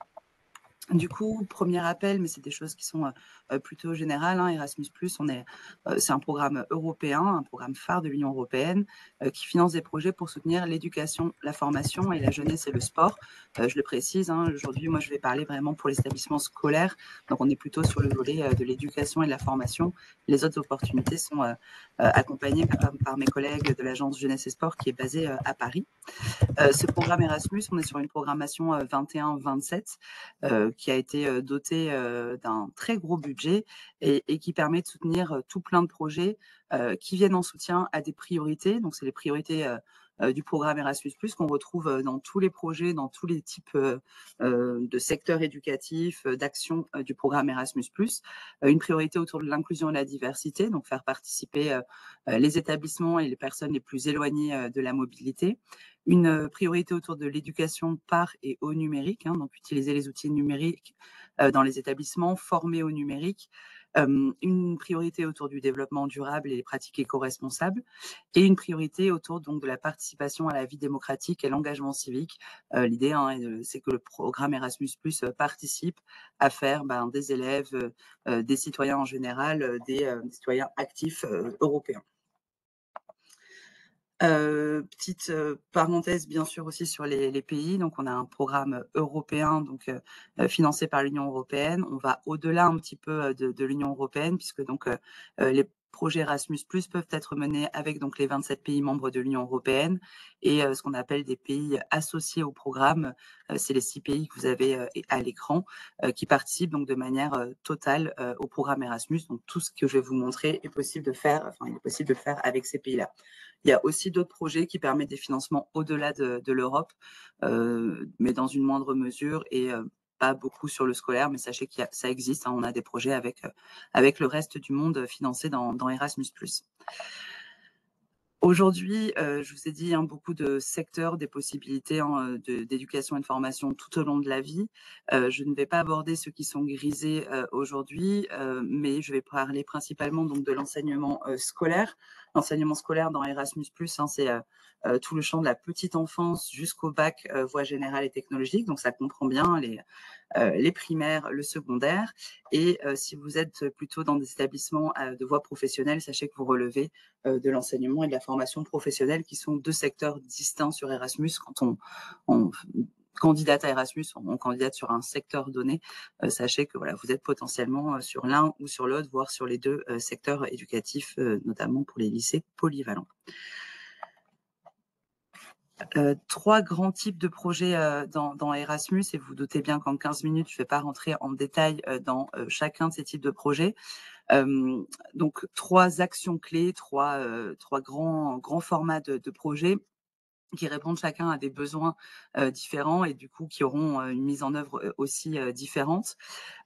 Du coup, premier appel, mais c'est des choses qui sont plutôt générales. Hein, Erasmus+, c'est un programme européen, un programme phare de l'Union européenne qui finance des projets pour soutenir l'éducation, la formation et la jeunesse et le sport. Je le précise, hein, aujourd'hui, moi, je vais parler vraiment pour les établissements scolaires. Donc, on est plutôt sur le volet de l'éducation et de la formation. Les autres opportunités sont accompagnées par mes collègues de l'agence Jeunesse et Sport qui est basée à Paris. Ce programme Erasmus, on est sur une programmation 21-27 qui a été doté d'un très gros budget et qui permet de soutenir tout plein de projets qui viennent en soutien à des priorités. Donc, c'est les priorités du programme Erasmus+, qu'on retrouve dans tous les projets, dans tous les types de secteurs éducatifs, d'actions du programme Erasmus+. Une priorité autour de l'inclusion et la diversité, donc faire participer les établissements et les personnes les plus éloignées de la mobilité. Une priorité autour de l'éducation par et au numérique, hein, donc utiliser les outils numériques dans les établissements, former au numérique. Une priorité autour du développement durable et les pratiques éco-responsables, et une priorité autour donc de la participation à la vie démocratique et l'engagement civique. L'idée, hein, c'est que le programme Erasmus+ participe à faire des élèves, des citoyens en général, des citoyens actifs européens. Petite parenthèse bien sûr aussi sur les pays. Donc on a un programme européen donc financé par l'Union européenne. On va au-delà un petit peu de l'Union européenne puisque donc les projets Erasmus+ peuvent être menés avec donc les 27 pays membres de l'Union européenne et ce qu'on appelle des pays associés au programme. C'est les 6 pays que vous avez à l'écran qui participent donc de manière totale au programme Erasmus. Donc tout ce que je vais vous montrer est possible de faire, il est possible de faire avec ces pays-là. Il y a aussi d'autres projets qui permettent des financements au-delà de l'Europe, mais dans une moindre mesure et pas beaucoup sur le scolaire, mais sachez que ça existe. Hein, on a des projets avec le reste du monde financés dans Erasmus+. Aujourd'hui, je vous ai dit beaucoup de secteurs, des possibilités d'éducation et de formation tout au long de la vie. Je ne vais pas aborder ceux qui sont grisés aujourd'hui, mais je vais parler principalement donc de l'enseignement scolaire. L'enseignement scolaire dans Erasmus+, c'est tout le champ de la petite enfance jusqu'au bac voie générale et technologique. Donc ça comprend bien les primaires, le secondaire. Et si vous êtes plutôt dans des établissements de voie professionnelle, sachez que vous relevez de l'enseignement et de la formation professionnelle, qui sont 2 secteurs distincts sur Erasmus. Quand on candidate à Erasmus, on candidate sur un secteur donné, sachez que voilà, vous êtes potentiellement sur l'un ou sur l'autre, voire sur les 2 secteurs éducatifs, notamment pour les lycées polyvalents. 3 grands types de projets dans Erasmus, et vous vous doutez bien qu'en 15 minutes, je ne vais pas rentrer en détail dans chacun de ces types de projets. Donc 3 actions clés, 3 grands formats de projets qui répondent chacun à des besoins différents et du coup qui auront une mise en œuvre aussi différente.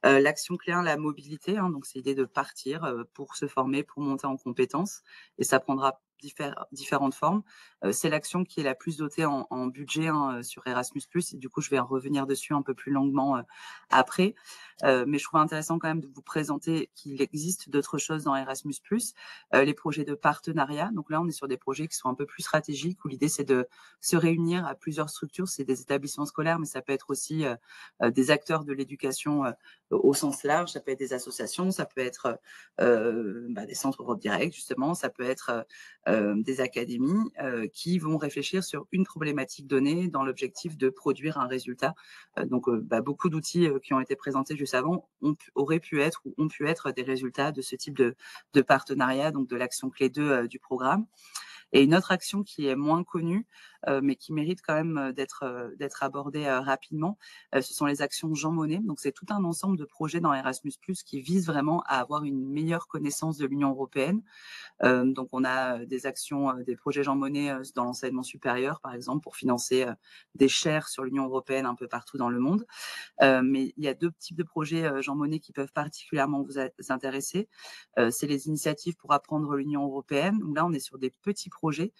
L'action clé 1, la mobilité, hein, donc c'est l'idée de partir pour se former, pour monter en compétences, et ça prendra différentes formes. C'est l'action qui est la plus dotée en budget sur Erasmus+, et du coup je vais en revenir dessus un peu plus longuement après. Mais je trouve intéressant quand même de vous présenter qu'il existe d'autres choses dans Erasmus+. Les projets de partenariat, donc là on est sur des projets qui sont un peu plus stratégiques, où l'idée c'est de se réunir à plusieurs structures. C'est des établissements scolaires, mais ça peut être aussi des acteurs de l'éducation au sens large. Ça peut être des associations, ça peut être des centres Europe Direct, justement, ça peut être des académies qui vont réfléchir sur une problématique donnée dans l'objectif de produire un résultat. Beaucoup d'outils qui ont été présentés juste avant auraient pu être ou ont pu être des résultats de ce type de partenariat, donc de l'action clé 2 du programme. Et une autre action qui est moins connue, mais qui mérite quand même d'être abordée rapidement, ce sont les actions Jean Monnet. Donc, c'est tout un ensemble de projets dans Erasmus+, qui visent vraiment à avoir une meilleure connaissance de l'Union européenne. Donc, on a des actions, des projets Jean Monnet dans l'enseignement supérieur, par exemple, pour financer des chaires sur l'Union européenne un peu partout dans le monde. Mais il y a 2 types de projets Jean Monnet qui peuvent particulièrement vous intéresser. C'est les initiatives pour apprendre l'Union européenne, où là, on est sur des petits projets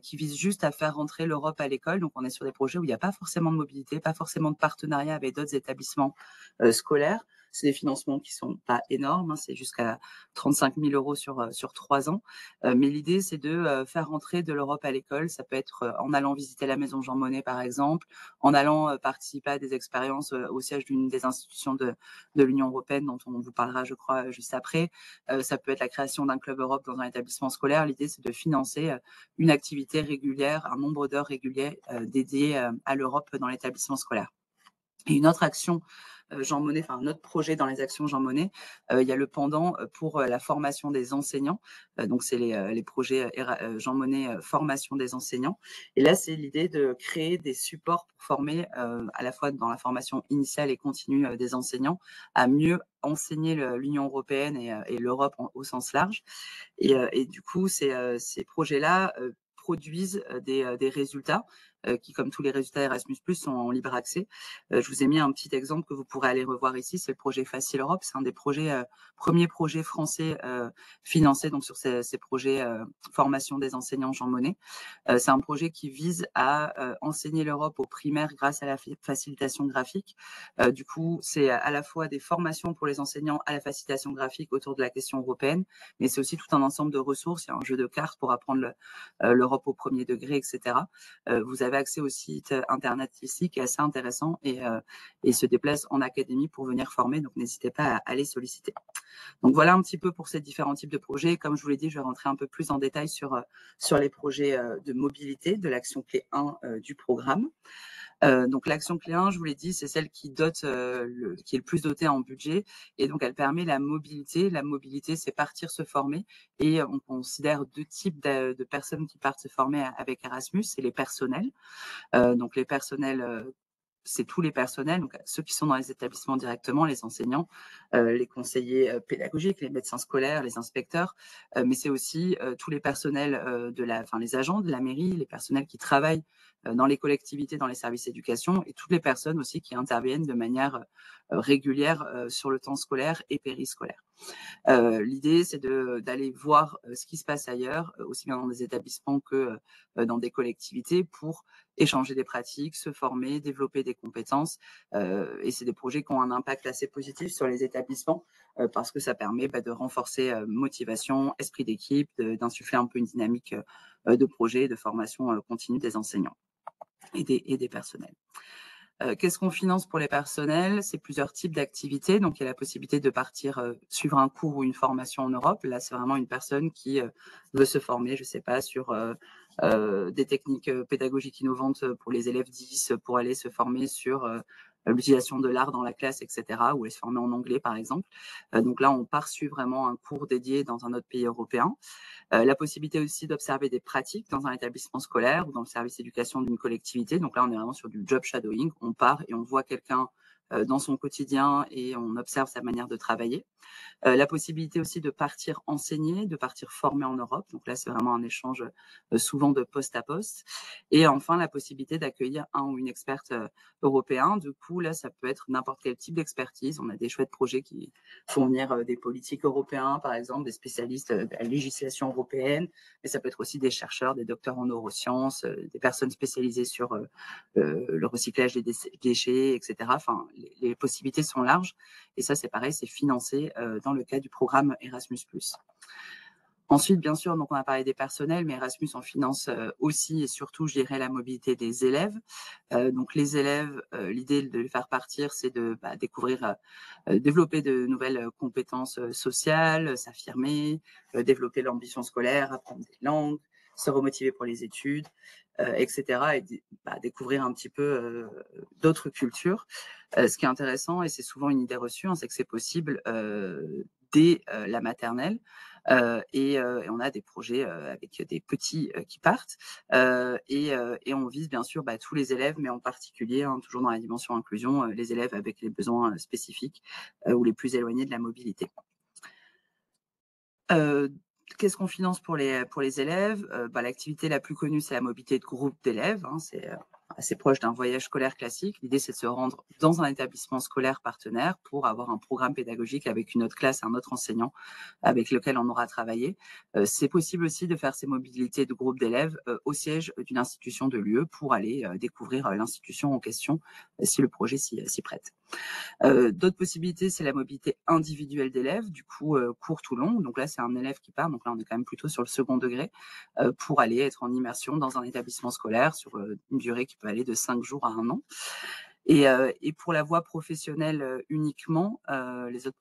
qui visent juste à faire rentrer l'Europe à l'école. Donc, on est sur des projets où il n'y a pas forcément de mobilité, pas forcément de partenariat avec d'autres établissements scolaires. C'est des financements qui sont pas énormes, hein, c'est jusqu'à 35 000 € sur 3 ans. Mais l'idée, c'est de faire rentrer de l'Europe à l'école. Ça peut être en allant visiter la maison Jean Monnet, par exemple, en allant participer à des expériences au siège d'une des institutions de l'Union européenne, dont on vous parlera, je crois, juste après. Ça peut être la création d'un club Europe dans un établissement scolaire. L'idée, c'est de financer une activité régulière, un nombre d'heures réguliers dédiées à l'Europe dans l'établissement scolaire. Et une autre action Jean Monnet, enfin un autre projet dans les actions Jean Monnet, il y a le pendant pour la formation des enseignants. Donc c'est les projets Jean Monnet formation des enseignants. Et là, c'est l'idée de créer des supports pour former à la fois dans la formation initiale et continue des enseignants à mieux enseigner l'Union européenne et l'Europe au sens large. Et du coup, ces projets-là produisent des résultats qui, comme tous les résultats Erasmus+, sont en libre accès. Je vous ai mis un petit exemple que vous pourrez aller revoir ici, c'est le projet Facile Europe. C'est un des premiers projets français financés donc sur ces projets formation des enseignants Jean Monnet. C'est un projet qui vise à enseigner l'Europe aux primaires grâce à la facilitation graphique. Du coup, c'est à la fois des formations pour les enseignants à la facilitation graphique autour de la question européenne, mais c'est aussi tout un ensemble de ressources. Il y a un jeu de cartes pour apprendre l'Europe au premier degré, etc. Vous avez accès au site internet ici qui est assez intéressant et se déplace en académie pour venir former. Donc, n'hésitez pas à les solliciter. Donc, voilà un petit peu pour ces différents types de projets. Comme je vous l'ai dit, je vais rentrer un peu plus en détail sur les projets de mobilité de l'action clé 1 du programme. Donc l'action clé 1, je vous l'ai dit, c'est celle qui dote, qui est le plus dotée en budget, et donc elle permet la mobilité. La mobilité, c'est partir se former, et on considère 2 types de personnes qui partent se former avec Erasmus. C'est les personnels. Donc les personnels, c'est tous les personnels, donc ceux qui sont dans les établissements directement, les enseignants, les conseillers pédagogiques, les médecins scolaires, les inspecteurs, mais c'est aussi tous les personnels les agents de la mairie, les personnels qui travaillent dans les collectivités, dans les services d'éducation, et toutes les personnes aussi qui interviennent de manière régulière sur le temps scolaire et périscolaire. L'idée, c'est d'aller voir ce qui se passe ailleurs, aussi bien dans des établissements que dans des collectivités, pour échanger des pratiques, se former, développer des compétences. Et c'est des projets qui ont un impact assez positif sur les établissements parce que ça permet de renforcer motivation, esprit d'équipe, d'insuffler un peu une dynamique de projet, de formation continue des enseignants et des personnels. Qu'est-ce qu'on finance pour les personnels? C'est plusieurs types d'activités. Donc, il y a la possibilité de partir suivre un cours ou une formation en Europe. Là, c'est vraiment une personne qui veut se former, je ne sais pas, sur des techniques pédagogiques innovantes pour les élèves 10, pour aller se former sur l'utilisation de l'art dans la classe, etc., ou aller se former en anglais, par exemple. Donc là, on part suivre vraiment un cours dédié dans un autre pays européen. La possibilité aussi d'observer des pratiques dans un établissement scolaire ou dans le service d'éducation d'une collectivité. Donc là, on est vraiment sur du job shadowing. On part et on voit quelqu'un dans son quotidien et on observe sa manière de travailler. La possibilité aussi de partir enseigner, de partir former en Europe. Donc là, c'est vraiment un échange souvent de poste à poste. Et enfin, la possibilité d'accueillir un ou une experte européen. Du coup, là, ça peut être n'importe quel type d'expertise. On a des chouettes projets qui font venir des politiques européens, par exemple, des spécialistes de la législation européenne. Mais ça peut être aussi des chercheurs, des docteurs en neurosciences, des personnes spécialisées sur le recyclage des déchets, etc. Enfin, les possibilités sont larges. Et ça, c'est pareil, c'est financé dans le cadre du programme Erasmus+. Ensuite, bien sûr, donc on a parlé des personnels, mais Erasmus en finance aussi et surtout, je dirais, la mobilité des élèves. Donc les élèves, l'idée de les faire partir, c'est de découvrir, développer de nouvelles compétences sociales, s'affirmer, développer l'ambition scolaire, apprendre des langues, se remotiver pour les études, etc. Et découvrir un petit peu d'autres cultures. Ce qui est intéressant, et c'est souvent une idée reçue, c'est que c'est possible dès la maternelle. Et on a des projets avec des petits qui partent. Et on vise bien sûr tous les élèves, mais en particulier, toujours dans la dimension inclusion, les élèves avec les besoins spécifiques ou les plus éloignés de la mobilité. Qu'est-ce qu'on finance pour les élèves? L'activité la plus connue, c'est la mobilité de groupe d'élèves. C'est assez proche d'un voyage scolaire classique. L'idée, c'est de se rendre dans un établissement scolaire partenaire pour avoir un programme pédagogique avec une autre classe, un autre enseignant avec lequel on aura travaillé. C'est possible aussi de faire ces mobilités de groupe d'élèves au siège d'une institution de l'UE pour aller découvrir l'institution en question si le projet s'y prête. D'autres possibilités, c'est la mobilité individuelle d'élèves, du coup courte ou longue. Donc là, c'est un élève qui part, donc là on est quand même plutôt sur le second degré, pour aller être en immersion dans un établissement scolaire sur une durée qui peut aller de 5 jours à 1 an. Et pour la voie professionnelle uniquement, les autres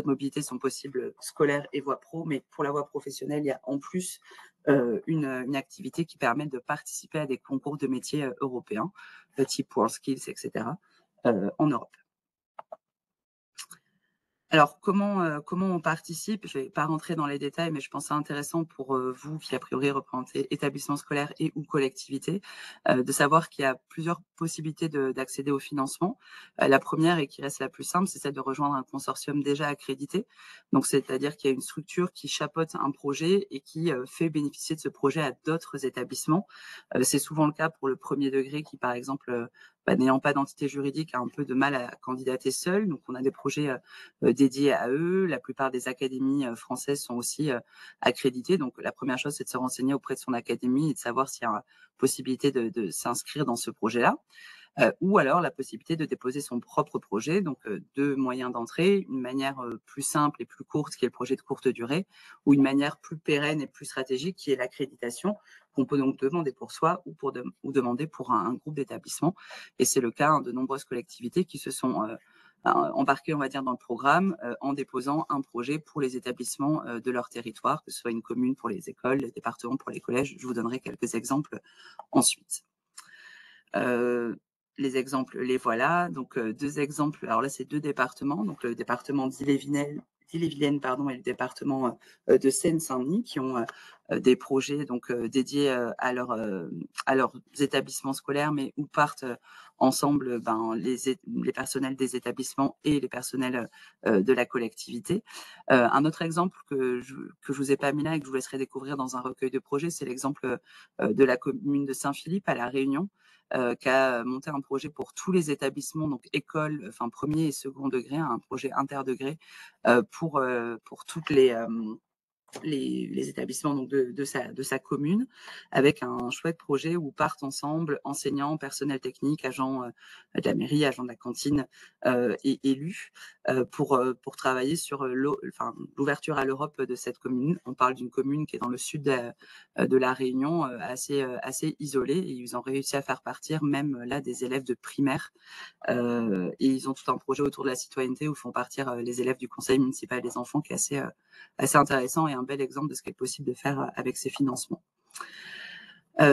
mobilités sont possibles scolaires et voie pro, mais pour la voie professionnelle, il y a en plus une activité qui permet de participer à des concours de métiers européens, type WorldSkills, etc., en Europe. Alors, comment on participe? Je vais pas rentrer dans les détails, mais je pense que c'est intéressant pour vous qui, a priori, représentez établissement scolaire et ou collectivité, de savoir qu'il y a plusieurs possibilités d'accéder au financement. La première, et qui reste la plus simple, c'est celle de rejoindre un consortium déjà accrédité. Donc, c'est-à-dire qu'il y a une structure qui chapeaute un projet et qui fait bénéficier de ce projet à d'autres établissements. C'est souvent le cas pour le premier degré qui, par exemple, n'ayant pas d'entité juridique, a un peu de mal à candidater seul. Donc, on a des projets dédiés à eux. La plupart des académies françaises sont aussi accréditées. Donc, la première chose, c'est de se renseigner auprès de son académie et de savoir s'il y a possibilité de s'inscrire dans ce projet-là. Ou alors la possibilité de déposer son propre projet. Donc, deux moyens d'entrée, une manière plus simple et plus courte, qui est le projet de courte durée, ou une manière plus pérenne et plus stratégique, qui est l'accréditation, qu'on peut donc demander pour soi ou demander pour un groupe d'établissements. Et c'est le cas de nombreuses collectivités qui se sont embarquées, on va dire, dans le programme en déposant un projet pour les établissements de leur territoire, que ce soit une commune pour les écoles, les départements pour les collèges. Je vous donnerai quelques exemples ensuite. Les exemples, les voilà. Donc, deux exemples. Alors là, c'est deux départements. Donc, le département d'Ille-et-Vilaine, et le département de Seine-Saint-Denis, qui ont des projets donc dédiés à leurs établissements scolaires, mais où partent ensemble les personnels des établissements et les personnels de la collectivité. Un autre exemple que je vous ai pas mis là et que je vous laisserai découvrir dans un recueil de projets, c'est l'exemple de la commune de Saint-Philippe à La Réunion, qui a monté un projet pour tous les établissements, donc écoles, enfin premier et second degré, un projet interdegré pour toutes les établissements donc de sa commune, avec un chouette projet où partent ensemble enseignants, personnel technique, agents de la mairie, agents de la cantine et élus pour travailler sur l'ouverture à l'Europe de cette commune. On parle d'une commune qui est dans le sud de la Réunion, assez isolée, et ils ont réussi à faire partir même là des élèves de primaire. Et ils ont tout un projet autour de la citoyenneté où font partir les élèves du conseil municipal des enfants, qui est assez intéressant et un bel exemple de ce qui est possible de faire avec ces financements.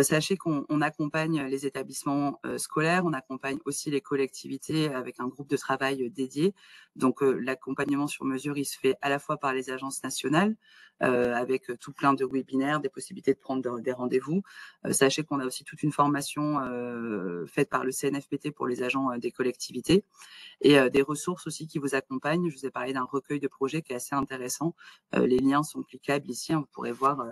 Sachez qu'on accompagne les établissements scolaires, on accompagne aussi les collectivités avec un groupe de travail dédié. Donc, l'accompagnement sur mesure, il se fait à la fois par les agences nationales, avec tout plein de webinaires, des possibilités de prendre des rendez-vous. Sachez qu'on a aussi toute une formation faite par le CNFPT pour les agents des collectivités, et des ressources aussi qui vous accompagnent. Je vous ai parlé d'un recueil de projets qui est assez intéressant. Les liens sont cliquables ici, hein, vous pourrez voir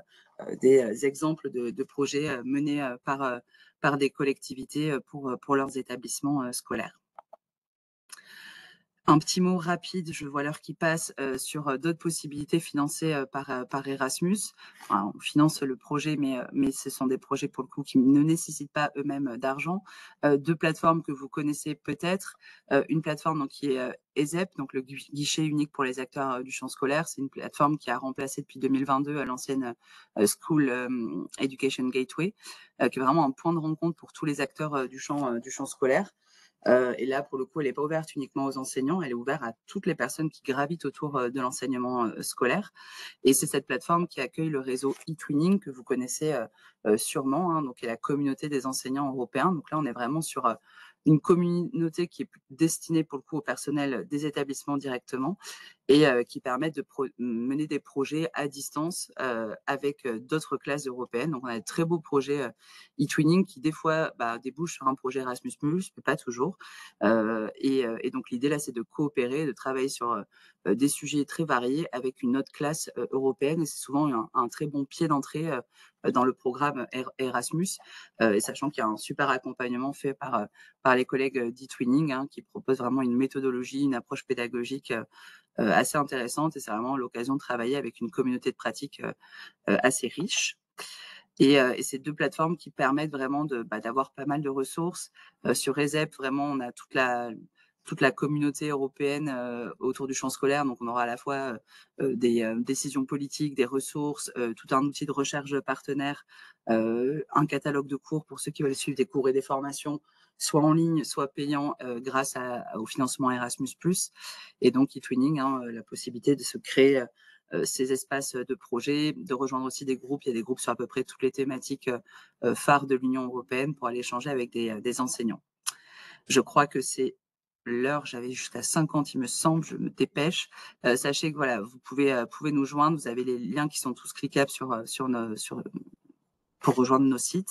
des exemples de projets menés par des collectivités pour leurs établissements scolaires. Un petit mot rapide, je vois l'heure qui passe, sur d'autres possibilités financées par Erasmus. Enfin, on finance le projet, mais ce sont des projets pour le coup qui ne nécessitent pas eux-mêmes d'argent. Deux plateformes que vous connaissez peut-être. Une plateforme donc, qui est ESEP, donc le guichet unique pour les acteurs du champ scolaire. C'est une plateforme qui a remplacé depuis 2022 l'ancienne School Education Gateway, qui est vraiment un point de rencontre pour tous les acteurs du champ scolaire. Et là, pour le coup, elle n'est pas ouverte uniquement aux enseignants, elle est ouverte à toutes les personnes qui gravitent autour de l'enseignement scolaire. Et c'est cette plateforme qui accueille le réseau eTwinning, que vous connaissez sûrement, hein, donc, qui est la communauté des enseignants européens. Donc là, on est vraiment sur une communauté qui est destinée pour le coup au personnel des établissements directement, et qui permettent de mener des projets à distance avec d'autres classes européennes. Donc, on a de très beaux projets e-twinning qui, des fois, débouchent sur un projet Erasmus+, mais pas toujours. Et donc, l'idée, là, c'est de coopérer, de travailler sur des sujets très variés avec une autre classe européenne. Et c'est souvent un très bon pied d'entrée dans le programme Erasmus, et sachant qu'il y a un super accompagnement fait par les collègues d'e-twinning qui proposent vraiment une méthodologie, une approche pédagogique assez intéressante, et c'est vraiment l'occasion de travailler avec une communauté de pratique assez riche. Et c'est 2 plateformes qui permettent vraiment d'avoir pas mal de ressources. Sur ESEP, vraiment, on a toute la communauté européenne autour du champ scolaire. Donc, on aura à la fois des décisions politiques, des ressources, tout un outil de recherche partenaire, un catalogue de cours pour ceux qui veulent suivre des cours et des formations, soit en ligne, soit payants, grâce au financement Erasmus+. Et donc, e-twinning, la possibilité de se créer ces espaces de projet, de rejoindre aussi des groupes. Il y a des groupes sur à peu près toutes les thématiques phares de l'Union européenne pour aller échanger avec des enseignants. Je crois que c'est l'heure, j'avais jusqu'à 50, il me semble, je me dépêche. Sachez que voilà, vous pouvez nous joindre, vous avez les liens qui sont tous cliquables pour rejoindre nos sites.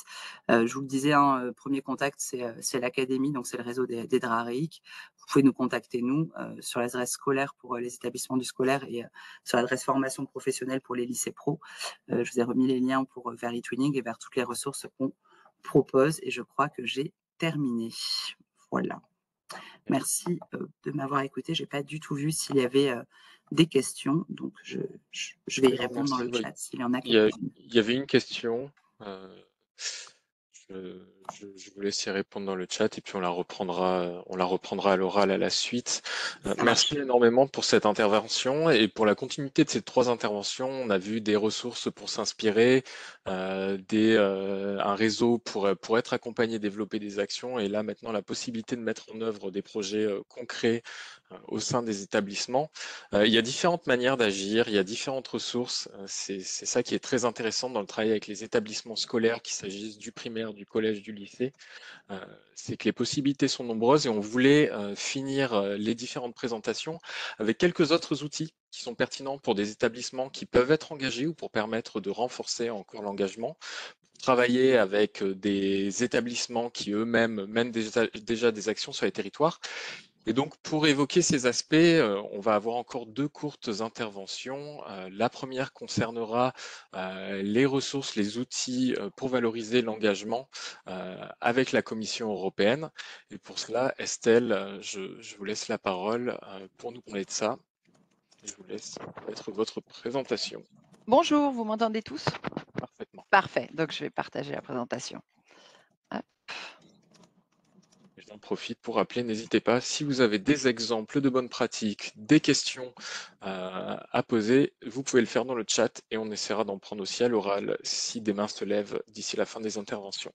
Je vous le disais, premier contact, c'est l'académie, donc c'est le réseau des DRAREIC. Vous pouvez nous contacter, nous, sur l'adresse scolaire pour les établissements du scolaire et sur l'adresse formation professionnelle pour les lycées pro. Je vous ai remis les liens vers e-twinning et vers toutes les ressources qu'on propose, et je crois que j'ai terminé. Voilà. Merci de m'avoir écouté. J'ai pas du tout vu s'il y avait des questions, donc je vais y répondre dans le chat s'il y en a quelques-unes. Il y avait une question. Je vous laisse y répondre dans le chat et puis on la reprendra à l'oral à la suite. Merci énormément pour cette intervention et pour la continuité de ces 3 interventions. On a vu des ressources pour s'inspirer, un réseau pour être accompagné, développer des actions, et là maintenant la possibilité de mettre en œuvre des projets concrets au sein des établissements. Il y a différentes manières d'agir, il y a différentes ressources. C'est ça qui est très intéressant dans le travail avec les établissements scolaires, qu'il s'agisse du primaire, du collège, du lycée. C'est que les possibilités sont nombreuses et on voulait finir les différentes présentations avec quelques autres outils qui sont pertinents pour des établissements qui peuvent être engagés ou pour permettre de renforcer encore l'engagement. Travailler avec des établissements qui eux-mêmes mènent déjà des actions sur les territoires. Et donc, pour évoquer ces aspects, on va avoir encore 2 courtes interventions. La première concernera les ressources, les outils pour valoriser l'engagement avec la Commission européenne. Et pour cela, Estelle, je vous laisse la parole pour nous parler de ça. Je vous laisse mettre votre présentation. Bonjour, vous m'entendez tous? Parfaitement. Parfait, donc je vais partager la présentation. Hop. J'en profite pour rappeler, n'hésitez pas, si vous avez des exemples de bonnes pratiques, des questions à poser, vous pouvez le faire dans le chat et on essaiera d'en prendre aussi à l'oral si des mains se lèvent d'ici la fin des interventions.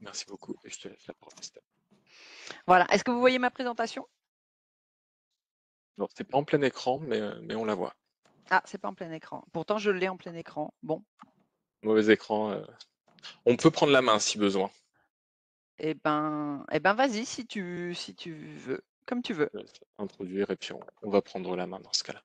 Merci beaucoup et je te laisse la parole, Estelle. Voilà, est-ce que vous voyez ma présentation? Non, c'est pas en plein écran, mais on la voit. Ah, c'est pas en plein écran. Pourtant, je l'ai en plein écran. Bon. Mauvais écran. On peut prendre la main si besoin. Eh ben vas-y si tu veux, comme tu veux. Je laisse introduire et puis on va prendre la main dans ce cas-là.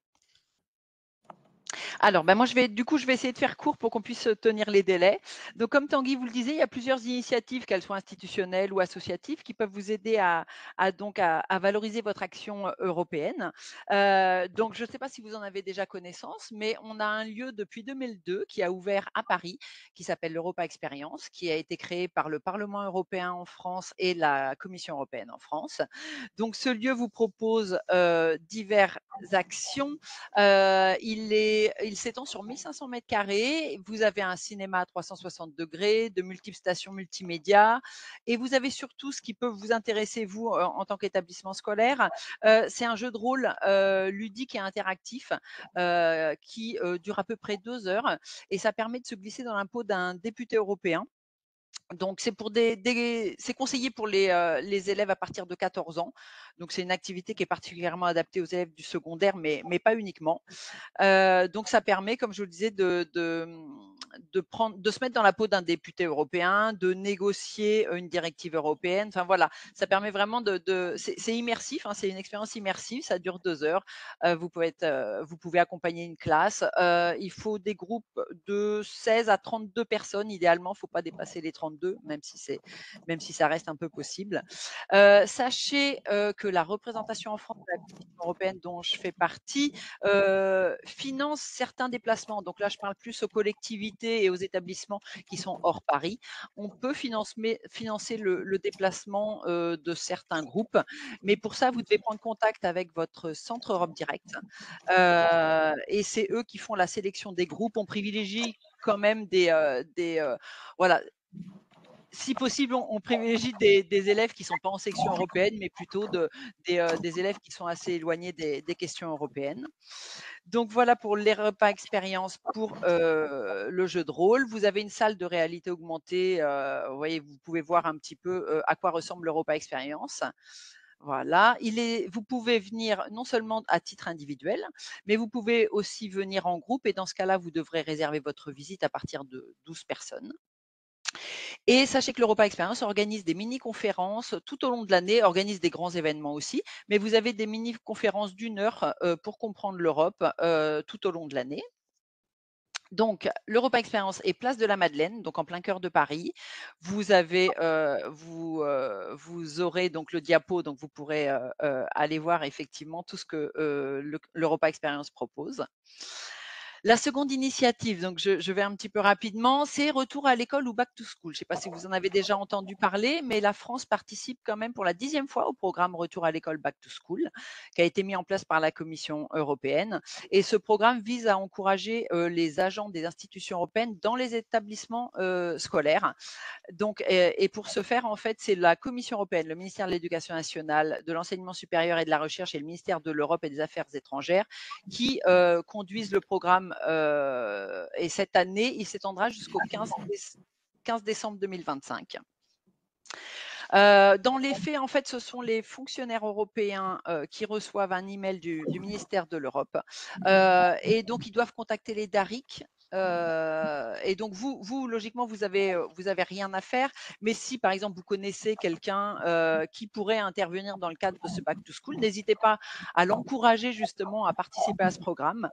Alors, moi, je vais essayer de faire court pour qu'on puisse tenir les délais. Donc, comme Tanguy vous le disait, il y a plusieurs initiatives, qu'elles soient institutionnelles ou associatives, qui peuvent vous aider à valoriser votre action européenne. Donc, je ne sais pas si vous en avez déjà connaissance, mais on a un lieu depuis 2002 qui a ouvert à Paris, qui s'appelle l'Europa Experience, qui a été créé par le Parlement européen en France et la Commission européenne en France. Donc, ce lieu vous propose diverses actions. Il s'étend sur 1500 mètres carrés. Vous avez un cinéma à 360 degrés, de multiples stations multimédia, et vous avez surtout ce qui peut vous intéresser, vous, en tant qu'établissement scolaire. C'est un jeu de rôle ludique et interactif qui dure à peu près 2 heures, et ça permet de se glisser dans la peau d'un député européen. Donc, c'est conseillé pour les élèves à partir de 14 ans. Donc, c'est une activité qui est particulièrement adaptée aux élèves du secondaire, mais pas uniquement. Donc, ça permet, comme je vous le disais, se mettre dans la peau d'un député européen, de négocier une directive européenne. Enfin voilà, ça permet vraiment c'est immersif, hein, c'est une expérience immersive, ça dure 2 heures. Vous pouvez accompagner une classe. Il faut des groupes de 16 à 32 personnes, idéalement, il ne faut pas dépasser les 32, même si ça reste un peu possible. Sachez que la représentation en France de la Commission européenne dont je fais partie finance certains déplacements. Donc là, je parle plus aux collectivités et aux établissements qui sont hors Paris. On peut financer le déplacement de certains groupes, mais pour ça, vous devez prendre contact avec votre centre Europe Direct et c'est eux qui font la sélection des groupes. On privilégie quand même voilà, si possible, on privilégie des élèves qui ne sont pas en section européenne, mais plutôt des élèves qui sont assez éloignés des questions européennes. Donc voilà pour les repas expérience pour le jeu de rôle. Vous avez une salle de réalité augmentée. Vous voyez, vous pouvez voir un petit peu à quoi ressemble le repas expérience. Voilà, vous pouvez venir non seulement à titre individuel, mais vous pouvez aussi venir en groupe et dans ce cas-là, vous devrez réserver votre visite à partir de 12 personnes. Et sachez que le repas expérience organise des mini-conférences tout au long de l'année, organise des grands événements aussi, mais vous avez des mini-conférences d'1 heure pour comprendre l'Europe tout au long de l'année. Donc, le repas expérience est place de la Madeleine, donc en plein cœur de Paris. Vous aurez donc le diapo, donc vous pourrez aller voir effectivement tout ce que le repas expérience propose. La seconde initiative, donc je vais un petit peu rapidement, c'est Retour à l'école ou Back to School. Je ne sais pas si vous en avez déjà entendu parler, mais la France participe quand même pour la 10e fois au programme Retour à l'école Back to School, qui a été mis en place par la Commission européenne. Et ce programme vise à encourager les agents des institutions européennes dans les établissements scolaires. Donc, et pour ce faire, en fait, c'est la Commission européenne, le ministère de l'Éducation nationale, de l'enseignement supérieur et de la recherche et le ministère de l'Europe et des Affaires étrangères qui conduisent le programme. Et cette année, il s'étendra jusqu'au 15 décembre 2025. Dans les faits, en fait, ce sont les fonctionnaires européens qui reçoivent un email du ministère de l'Europe et donc ils doivent contacter les DARIC. Et donc vous, logiquement, vous avez rien à faire. Mais si, par exemple, vous connaissez quelqu'un qui pourrait intervenir dans le cadre de ce Back to School, n'hésitez pas à l'encourager justement à participer à ce programme.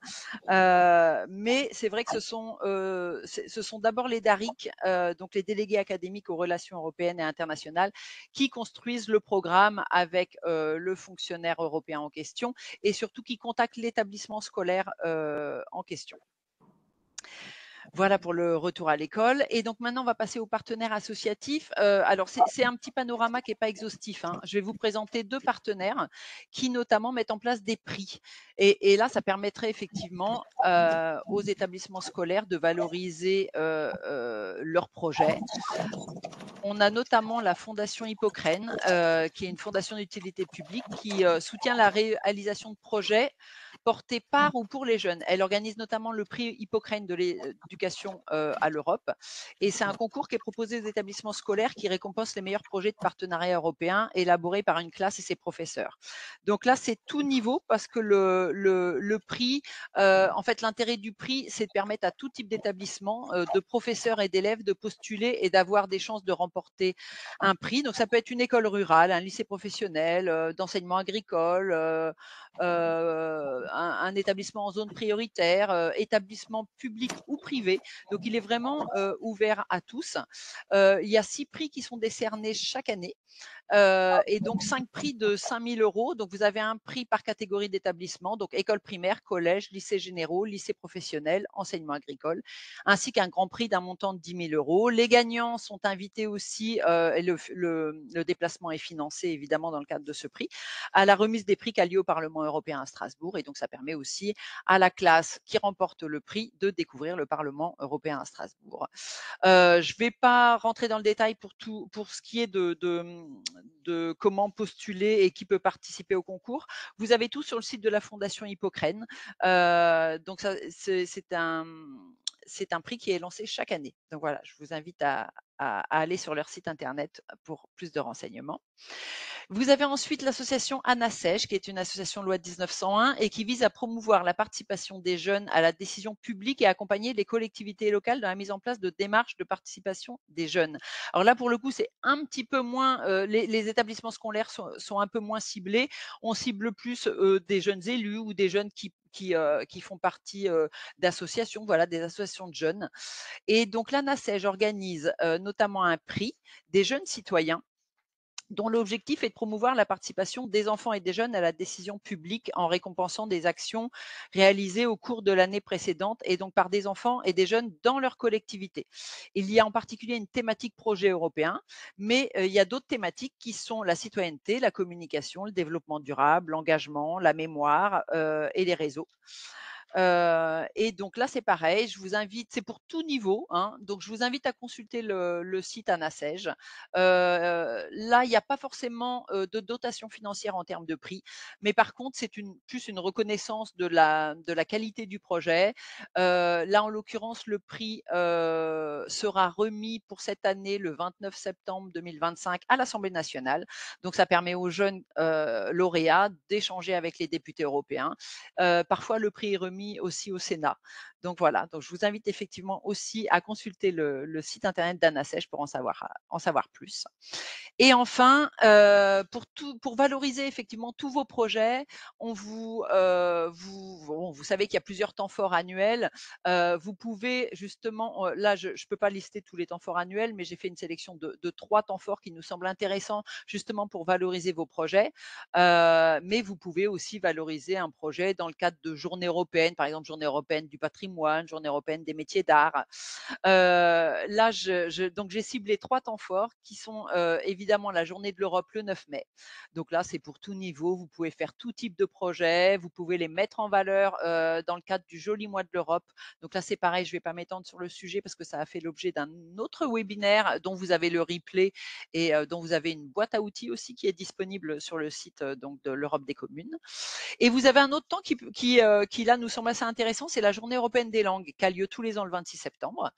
Mais c'est vrai que ce sont d'abord les DARIC, donc les délégués académiques aux relations européennes et internationales, qui construisent le programme avec le fonctionnaire européen en question et surtout qui contactent l'établissement scolaire en question. Voilà pour le retour à l'école. Et donc maintenant, on va passer aux partenaires associatifs. Alors, c'est un petit panorama qui n'est pas exhaustif, hein. Je vais vous présenter 2 partenaires qui notamment mettent en place des prix. Et là, ça permettrait effectivement aux établissements scolaires de valoriser leurs projets. On a notamment la Fondation Hippocrène, qui est une fondation d'utilité publique qui soutient la réalisation de projets portés par ou pour les jeunes. Elle organise notamment le prix Hippocrène de l'éducation à l'Europe. Et c'est un concours qui est proposé aux établissements scolaires qui récompense les meilleurs projets de partenariat européen élaborés par une classe et ses professeurs. Donc là, c'est tout niveau parce que le prix, en fait, l'intérêt du prix, c'est de permettre à tout type d'établissement, de professeurs et d'élèves de postuler et d'avoir des chances de remporter un prix. Donc, ça peut être une école rurale, un lycée professionnel, d'enseignement agricole, un établissement en zone prioritaire, établissement public ou privé. Donc, il est vraiment ouvert à tous. Il y a 6 prix qui sont décernés chaque année. Et donc 5 prix de 5 000 €. Donc vous avez un prix par catégorie d'établissement, donc école primaire, collège, lycée généraux, lycée professionnel, enseignement agricole, ainsi qu'un grand prix d'un montant de 10 000 €. Les gagnants sont invités aussi, et le déplacement est financé évidemment dans le cadre de ce prix, à la remise des prix qui a lieu au Parlement européen à Strasbourg. Et donc ça permet aussi à la classe qui remporte le prix de découvrir le Parlement européen à Strasbourg. Je ne vais pas rentrer dans le détail pour ce qui est de comment postuler et qui peut participer au concours. Vous avez tout sur le site de la Fondation Hippocrène. Donc c'est un prix qui est lancé chaque année. Donc voilà, je vous invite à aller sur leur site internet pour plus de renseignements. Vous avez ensuite l'association ANASEJ, qui est une association loi 1901 et qui vise à promouvoir la participation des jeunes à la décision publique et accompagner les collectivités locales dans la mise en place de démarches de participation des jeunes. Alors là, pour le coup, c'est un petit peu moins, les établissements scolaires sont un peu moins ciblés. On cible plus des jeunes élus ou des jeunes qui font partie d'associations, voilà, des associations de jeunes. Et donc l'ANASEJ organise notamment un prix des jeunes citoyens dont l'objectif est de promouvoir la participation des enfants et des jeunes à la décision publique en récompensant des actions réalisées au cours de l'année précédente et donc par des enfants et des jeunes dans leur collectivité. Il y a en particulier une thématique projet européen, mais il y a d'autres thématiques qui sont la citoyenneté, la communication, le développement durable, l'engagement, la mémoire et les réseaux. Et donc là, c'est pareil, je vous invite, c'est pour tout niveau, hein, donc je vous invite à consulter le site ANASEJ. Là, il n'y a pas forcément de dotation financière en termes de prix, mais par contre, c'est plus une reconnaissance de la qualité du projet. Là, en l'occurrence, le prix sera remis pour cette année le 29 septembre 2025 à l'Assemblée nationale. Donc, ça permet aux jeunes lauréats d'échanger avec les députés européens. Parfois, le prix est remis aussi au Sénat. Donc voilà, donc je vous invite effectivement aussi à consulter le site internet d'ANASEJ pour en savoir plus. Et enfin, pour valoriser effectivement tous vos projets, vous savez qu'il y a plusieurs temps forts annuels. Vous pouvez justement, là je ne peux pas lister tous les temps forts annuels, mais j'ai fait une sélection de 3 temps forts qui nous semblent intéressants justement pour valoriser vos projets. Mais vous pouvez aussi valoriser un projet dans le cadre de journées européennes, par exemple journée européenne du patrimoine, journée européenne des métiers d'art. Là, donc j'ai ciblé 3 temps forts qui sont évidemment la journée de l'Europe le 9 mai. Donc là, c'est pour tout niveau. Vous pouvez faire tout type de projet. Vous pouvez les mettre en valeur dans le cadre du joli mois de l'Europe. Donc là, c'est pareil, je ne vais pas m'étendre sur le sujet parce que ça a fait l'objet d'un autre webinaire dont vous avez le replay et dont vous avez une boîte à outils aussi qui est disponible sur le site donc de l'Europe des communes. Et vous avez un autre temps qui là nous semble assez intéressant, c'est la journée européenne des langues qui a lieu tous les ans le 26 septembre.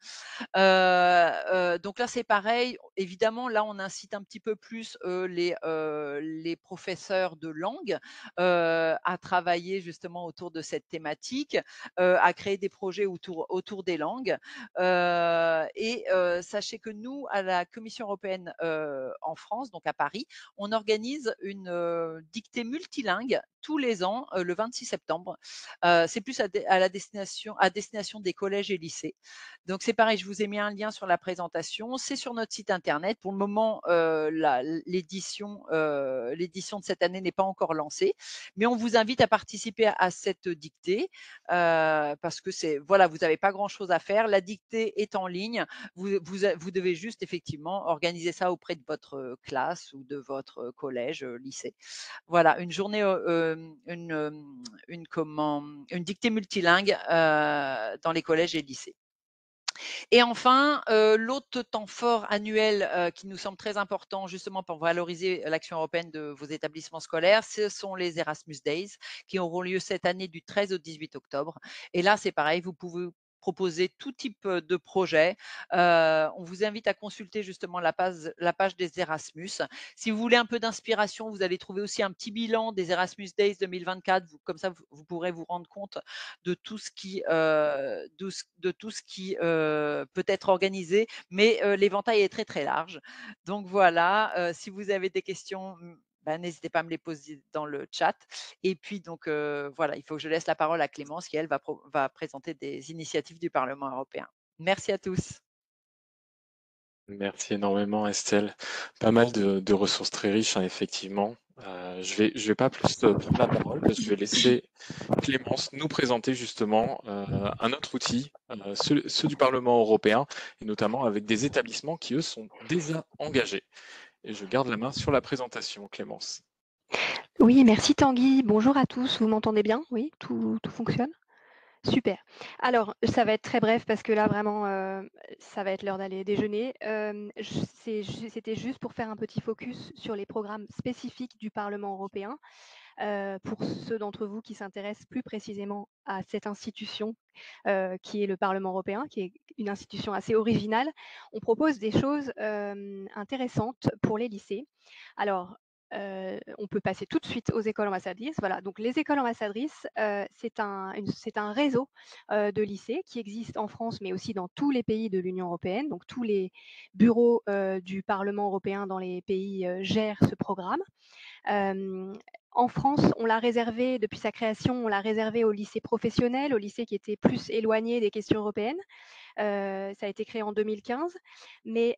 Donc là c'est pareil, évidemment là on incite un petit peu plus les professeurs de langue à travailler justement autour de cette thématique, à créer des projets autour des langues. Et sachez que nous, à la Commission européenne en France, donc à Paris, on organise une dictée multilingue tous les ans, le 26 septembre. C'est plus à destination des collèges et lycées. Donc c'est pareil, je vous ai mis un lien sur la présentation. C'est sur notre site internet. Pour le moment, l'édition de cette année n'est pas encore lancée, mais on vous invite à participer à cette dictée parce que voilà, vous n'avez pas grand-chose à faire. La dictée est en ligne. Vous devez juste effectivement organiser ça auprès de votre classe ou de votre collège, lycée. Voilà, une journée, une dictée multilingue dans les collèges et lycées. Et enfin, l'autre temps fort annuel qui nous semble très important justement pour valoriser l'action européenne de vos établissements scolaires, ce sont les Erasmus Days qui auront lieu cette année du 13 au 18 octobre. Et là, c'est pareil, vous pouvez proposer tout type de projet. On vous invite à consulter justement la page des Erasmus. Si vous voulez un peu d'inspiration, vous allez trouver aussi un petit bilan des Erasmus Days 2024. Comme ça, vous pourrez vous rendre compte de tout ce qui peut être organisé, mais l'éventail est très très large. Donc voilà, si vous avez des questions, n'hésitez pas à me les poser dans le chat. Et puis donc voilà, il faut que je laisse la parole à Clémence qui elle va présenter des initiatives du Parlement européen. Merci à tous. Merci énormément Estelle. Pas mal de ressources très riches, hein, effectivement. Je vais pas plus prendre la parole parce que je vais laisser Clémence nous présenter justement un autre outil, ceux du Parlement européen, et notamment avec des établissements qui, eux, sont déjà engagés. Et je garde la main sur la présentation, Clémence. Oui, merci Tanguy. Bonjour à tous. Vous m'entendez bien? Oui, tout fonctionne? Super. Alors, ça va être très bref parce que là, vraiment, ça va être l'heure d'aller déjeuner. C'était juste pour faire un petit focus sur les programmes spécifiques du Parlement européen. pour ceux d'entre vous qui s'intéressent plus précisément à cette institution qui est le Parlement européen, qui est une institution assez originale, on propose des choses intéressantes pour les lycées. Alors, on peut passer tout de suite aux écoles ambassadrices. Voilà, donc les écoles ambassadrices, c'est un réseau de lycées qui existe en France, mais aussi dans tous les pays de l'Union européenne. Donc tous les bureaux du Parlement européen dans les pays gèrent ce programme. En France, on l'a réservé, depuis sa création, on l'a réservé aux lycées professionnels, aux lycées qui étaient plus éloignés des questions européennes. Ça a été créé en 2015, mais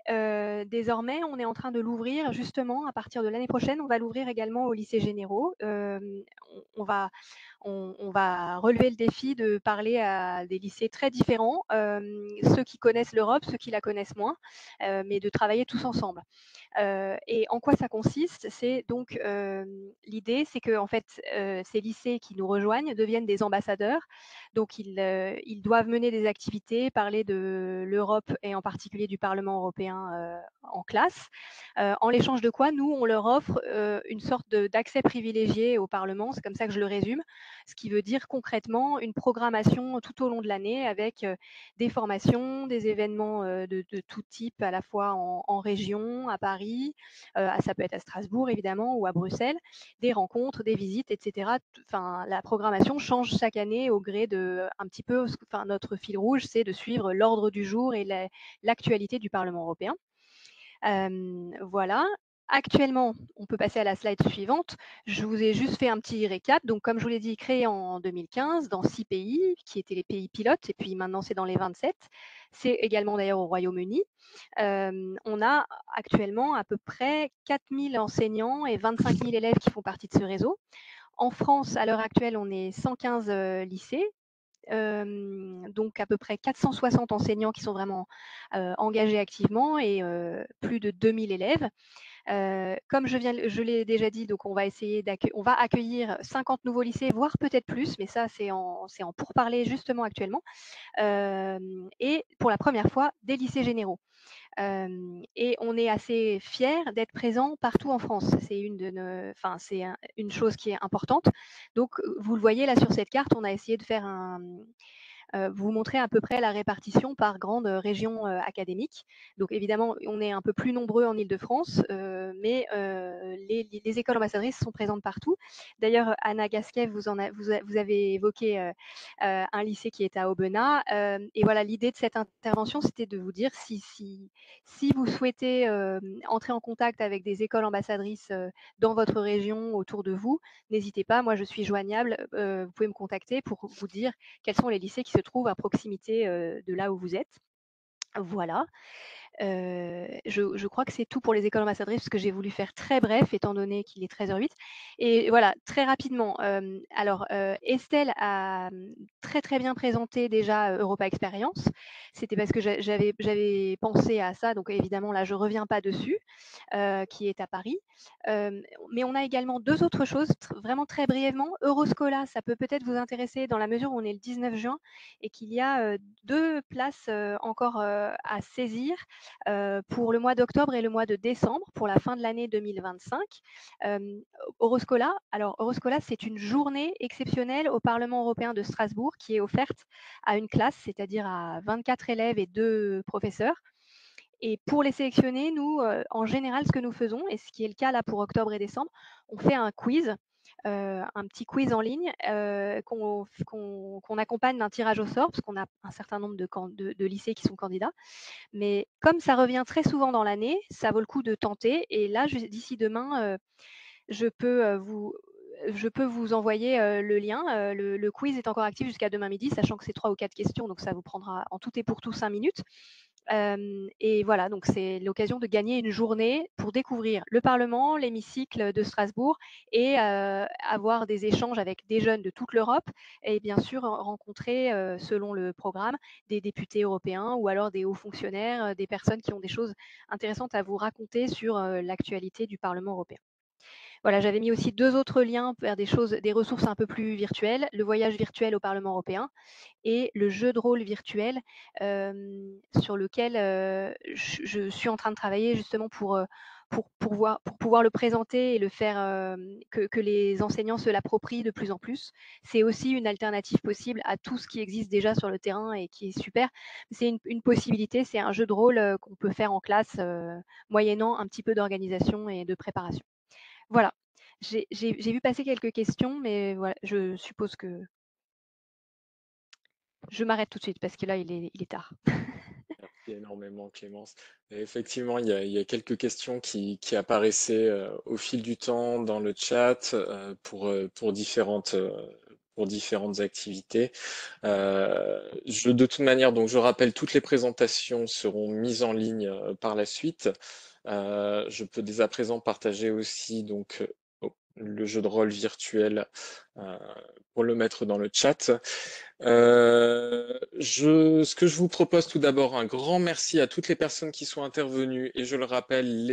désormais, on est en train de l'ouvrir justement à partir de l'année prochaine. On va l'ouvrir également aux lycées généraux. On va relever le défi de parler à des lycées très différents, ceux qui connaissent l'Europe, ceux qui la connaissent moins, mais de travailler tous ensemble. Et en quoi ça consiste? C'est donc l'idée, c'est que en fait, ces lycées qui nous rejoignent deviennent des ambassadeurs. Donc ils doivent mener des activités, parler de l'Europe et en particulier du Parlement européen en classe. En l'échange de quoi, nous, on leur offre une sorte d'accès privilégié au Parlement. C'est comme ça que je le résume. Ce qui veut dire concrètement une programmation tout au long de l'année avec des formations, des événements de tout type, à la fois en région, à Paris, ça peut être à Strasbourg évidemment ou à Bruxelles, des rencontres, des visites, etc. Enfin, la programmation change chaque année au gré de un petit peu, enfin, notre fil rouge, c'est de suivre l'ordre du jour et l'actualité du Parlement européen. Voilà. Actuellement, on peut passer à la slide suivante. Je vous ai juste fait un petit récap. Donc, comme je vous l'ai dit, créé en 2015 dans 6 pays, qui étaient les pays pilotes, et puis maintenant c'est dans les 27. C'est également d'ailleurs au Royaume-Uni. On a actuellement à peu près 4000 enseignants et 25 000 élèves qui font partie de ce réseau. En France, à l'heure actuelle, on est 115 lycées. Donc à peu près 460 enseignants qui sont vraiment engagés activement et plus de 2000 élèves. Comme je l'ai déjà dit, donc on va accueillir 50 nouveaux lycées, voire peut-être plus, mais ça c'est en pourparlers justement actuellement. Et pour la première fois, des lycées généraux. Et on est assez fiers d'être présents partout en France. C'est une chose qui est importante. Donc, vous le voyez là sur cette carte, on a essayé de faire vous montrer à peu près la répartition par grande région académique. Donc évidemment, on est un peu plus nombreux en Île-de-France, mais les écoles ambassadrices sont présentes partout. D'ailleurs, Anna Gasquet, vous avez évoqué un lycée qui est à Aubenas. Et voilà, l'idée de cette intervention, c'était de vous dire si vous souhaitez entrer en contact avec des écoles ambassadrices dans votre région, autour de vous, n'hésitez pas, moi je suis joignable, vous pouvez me contacter pour vous dire quels sont les lycées qui se trouvent à proximité de là où vous êtes. Voilà. Je crois que c'est tout pour les écoles ambassadrices, parce que j'ai voulu faire très bref, étant donné qu'il est 13h08. Et voilà, très rapidement. Alors, Estelle a très bien présenté déjà Europa Experience. C'était parce que j'avais pensé à ça, donc évidemment, là, je ne reviens pas dessus, qui est à Paris. Mais on a également 2 autres choses, vraiment très brièvement. Euroscola, ça peut peut-être vous intéresser dans la mesure où on est le 19 juin et qu'il y a 2 places encore à saisir pour le mois d'octobre et le mois de décembre, pour la fin de l'année 2025. Euroscola, alors Euroscola, c'est une journée exceptionnelle au Parlement européen de Strasbourg qui est offerte à une classe, c'est-à-dire à 24 élèves et 2 professeurs. Et pour les sélectionner, nous, en général, ce que nous faisons, et ce qui est le cas là pour octobre et décembre, on fait un quiz, un petit quiz en ligne qu'on accompagne d'un tirage au sort, parce qu'on a un certain nombre de lycées qui sont candidats. Mais comme ça revient très souvent dans l'année, ça vaut le coup de tenter. Et là, d'ici demain, je peux vous envoyer le lien. Le quiz est encore actif jusqu'à demain midi, sachant que c'est 3 ou 4 questions, donc ça vous prendra en tout et pour tout 5 minutes. Et voilà, donc c'est l'occasion de gagner une journée pour découvrir le Parlement, l'hémicycle de Strasbourg et avoir des échanges avec des jeunes de toute l'Europe et bien sûr rencontrer, selon le programme, des députés européens ou alors des hauts fonctionnaires, des personnes qui ont des choses intéressantes à vous raconter sur l'actualité du Parlement européen. Voilà, j'avais mis aussi 2 autres liens vers des ressources un peu plus virtuelles, le voyage virtuel au Parlement européen et le jeu de rôle virtuel sur lequel je suis en train de travailler justement pour pour pouvoir le présenter et le faire, que les enseignants se l'approprient de plus en plus. C'est aussi une alternative possible à tout ce qui existe déjà sur le terrain et qui est super. C'est une possibilité, c'est un jeu de rôle qu'on peut faire en classe, moyennant un petit peu d'organisation et de préparation. Voilà, j'ai vu passer quelques questions, mais voilà, je suppose que je m'arrête tout de suite parce que là, il est tard. Merci énormément, Clémence. Et effectivement, il y a quelques questions qui apparaissaient au fil du temps dans le chat pour différentes activités. De toute manière, donc je rappelle, toutes les présentations seront mises en ligne par la suite. Je peux dès à présent partager aussi donc le jeu de rôle virtuel pour le mettre dans le chat. Ce que je vous propose tout d'abord, un grand merci à toutes les personnes qui sont intervenues et je le rappelle,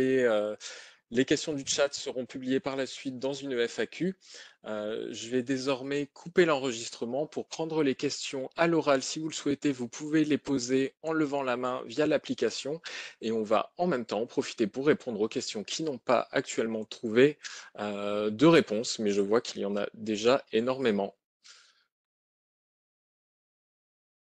les questions du chat seront publiées par la suite dans une FAQ. Je vais désormais couper l'enregistrement pour prendre les questions à l'oral. Si vous le souhaitez, vous pouvez les poser en levant la main via l'application et on va en même temps profiter pour répondre aux questions qui n'ont pas actuellement trouvé de réponse, mais je vois qu'il y en a déjà énormément.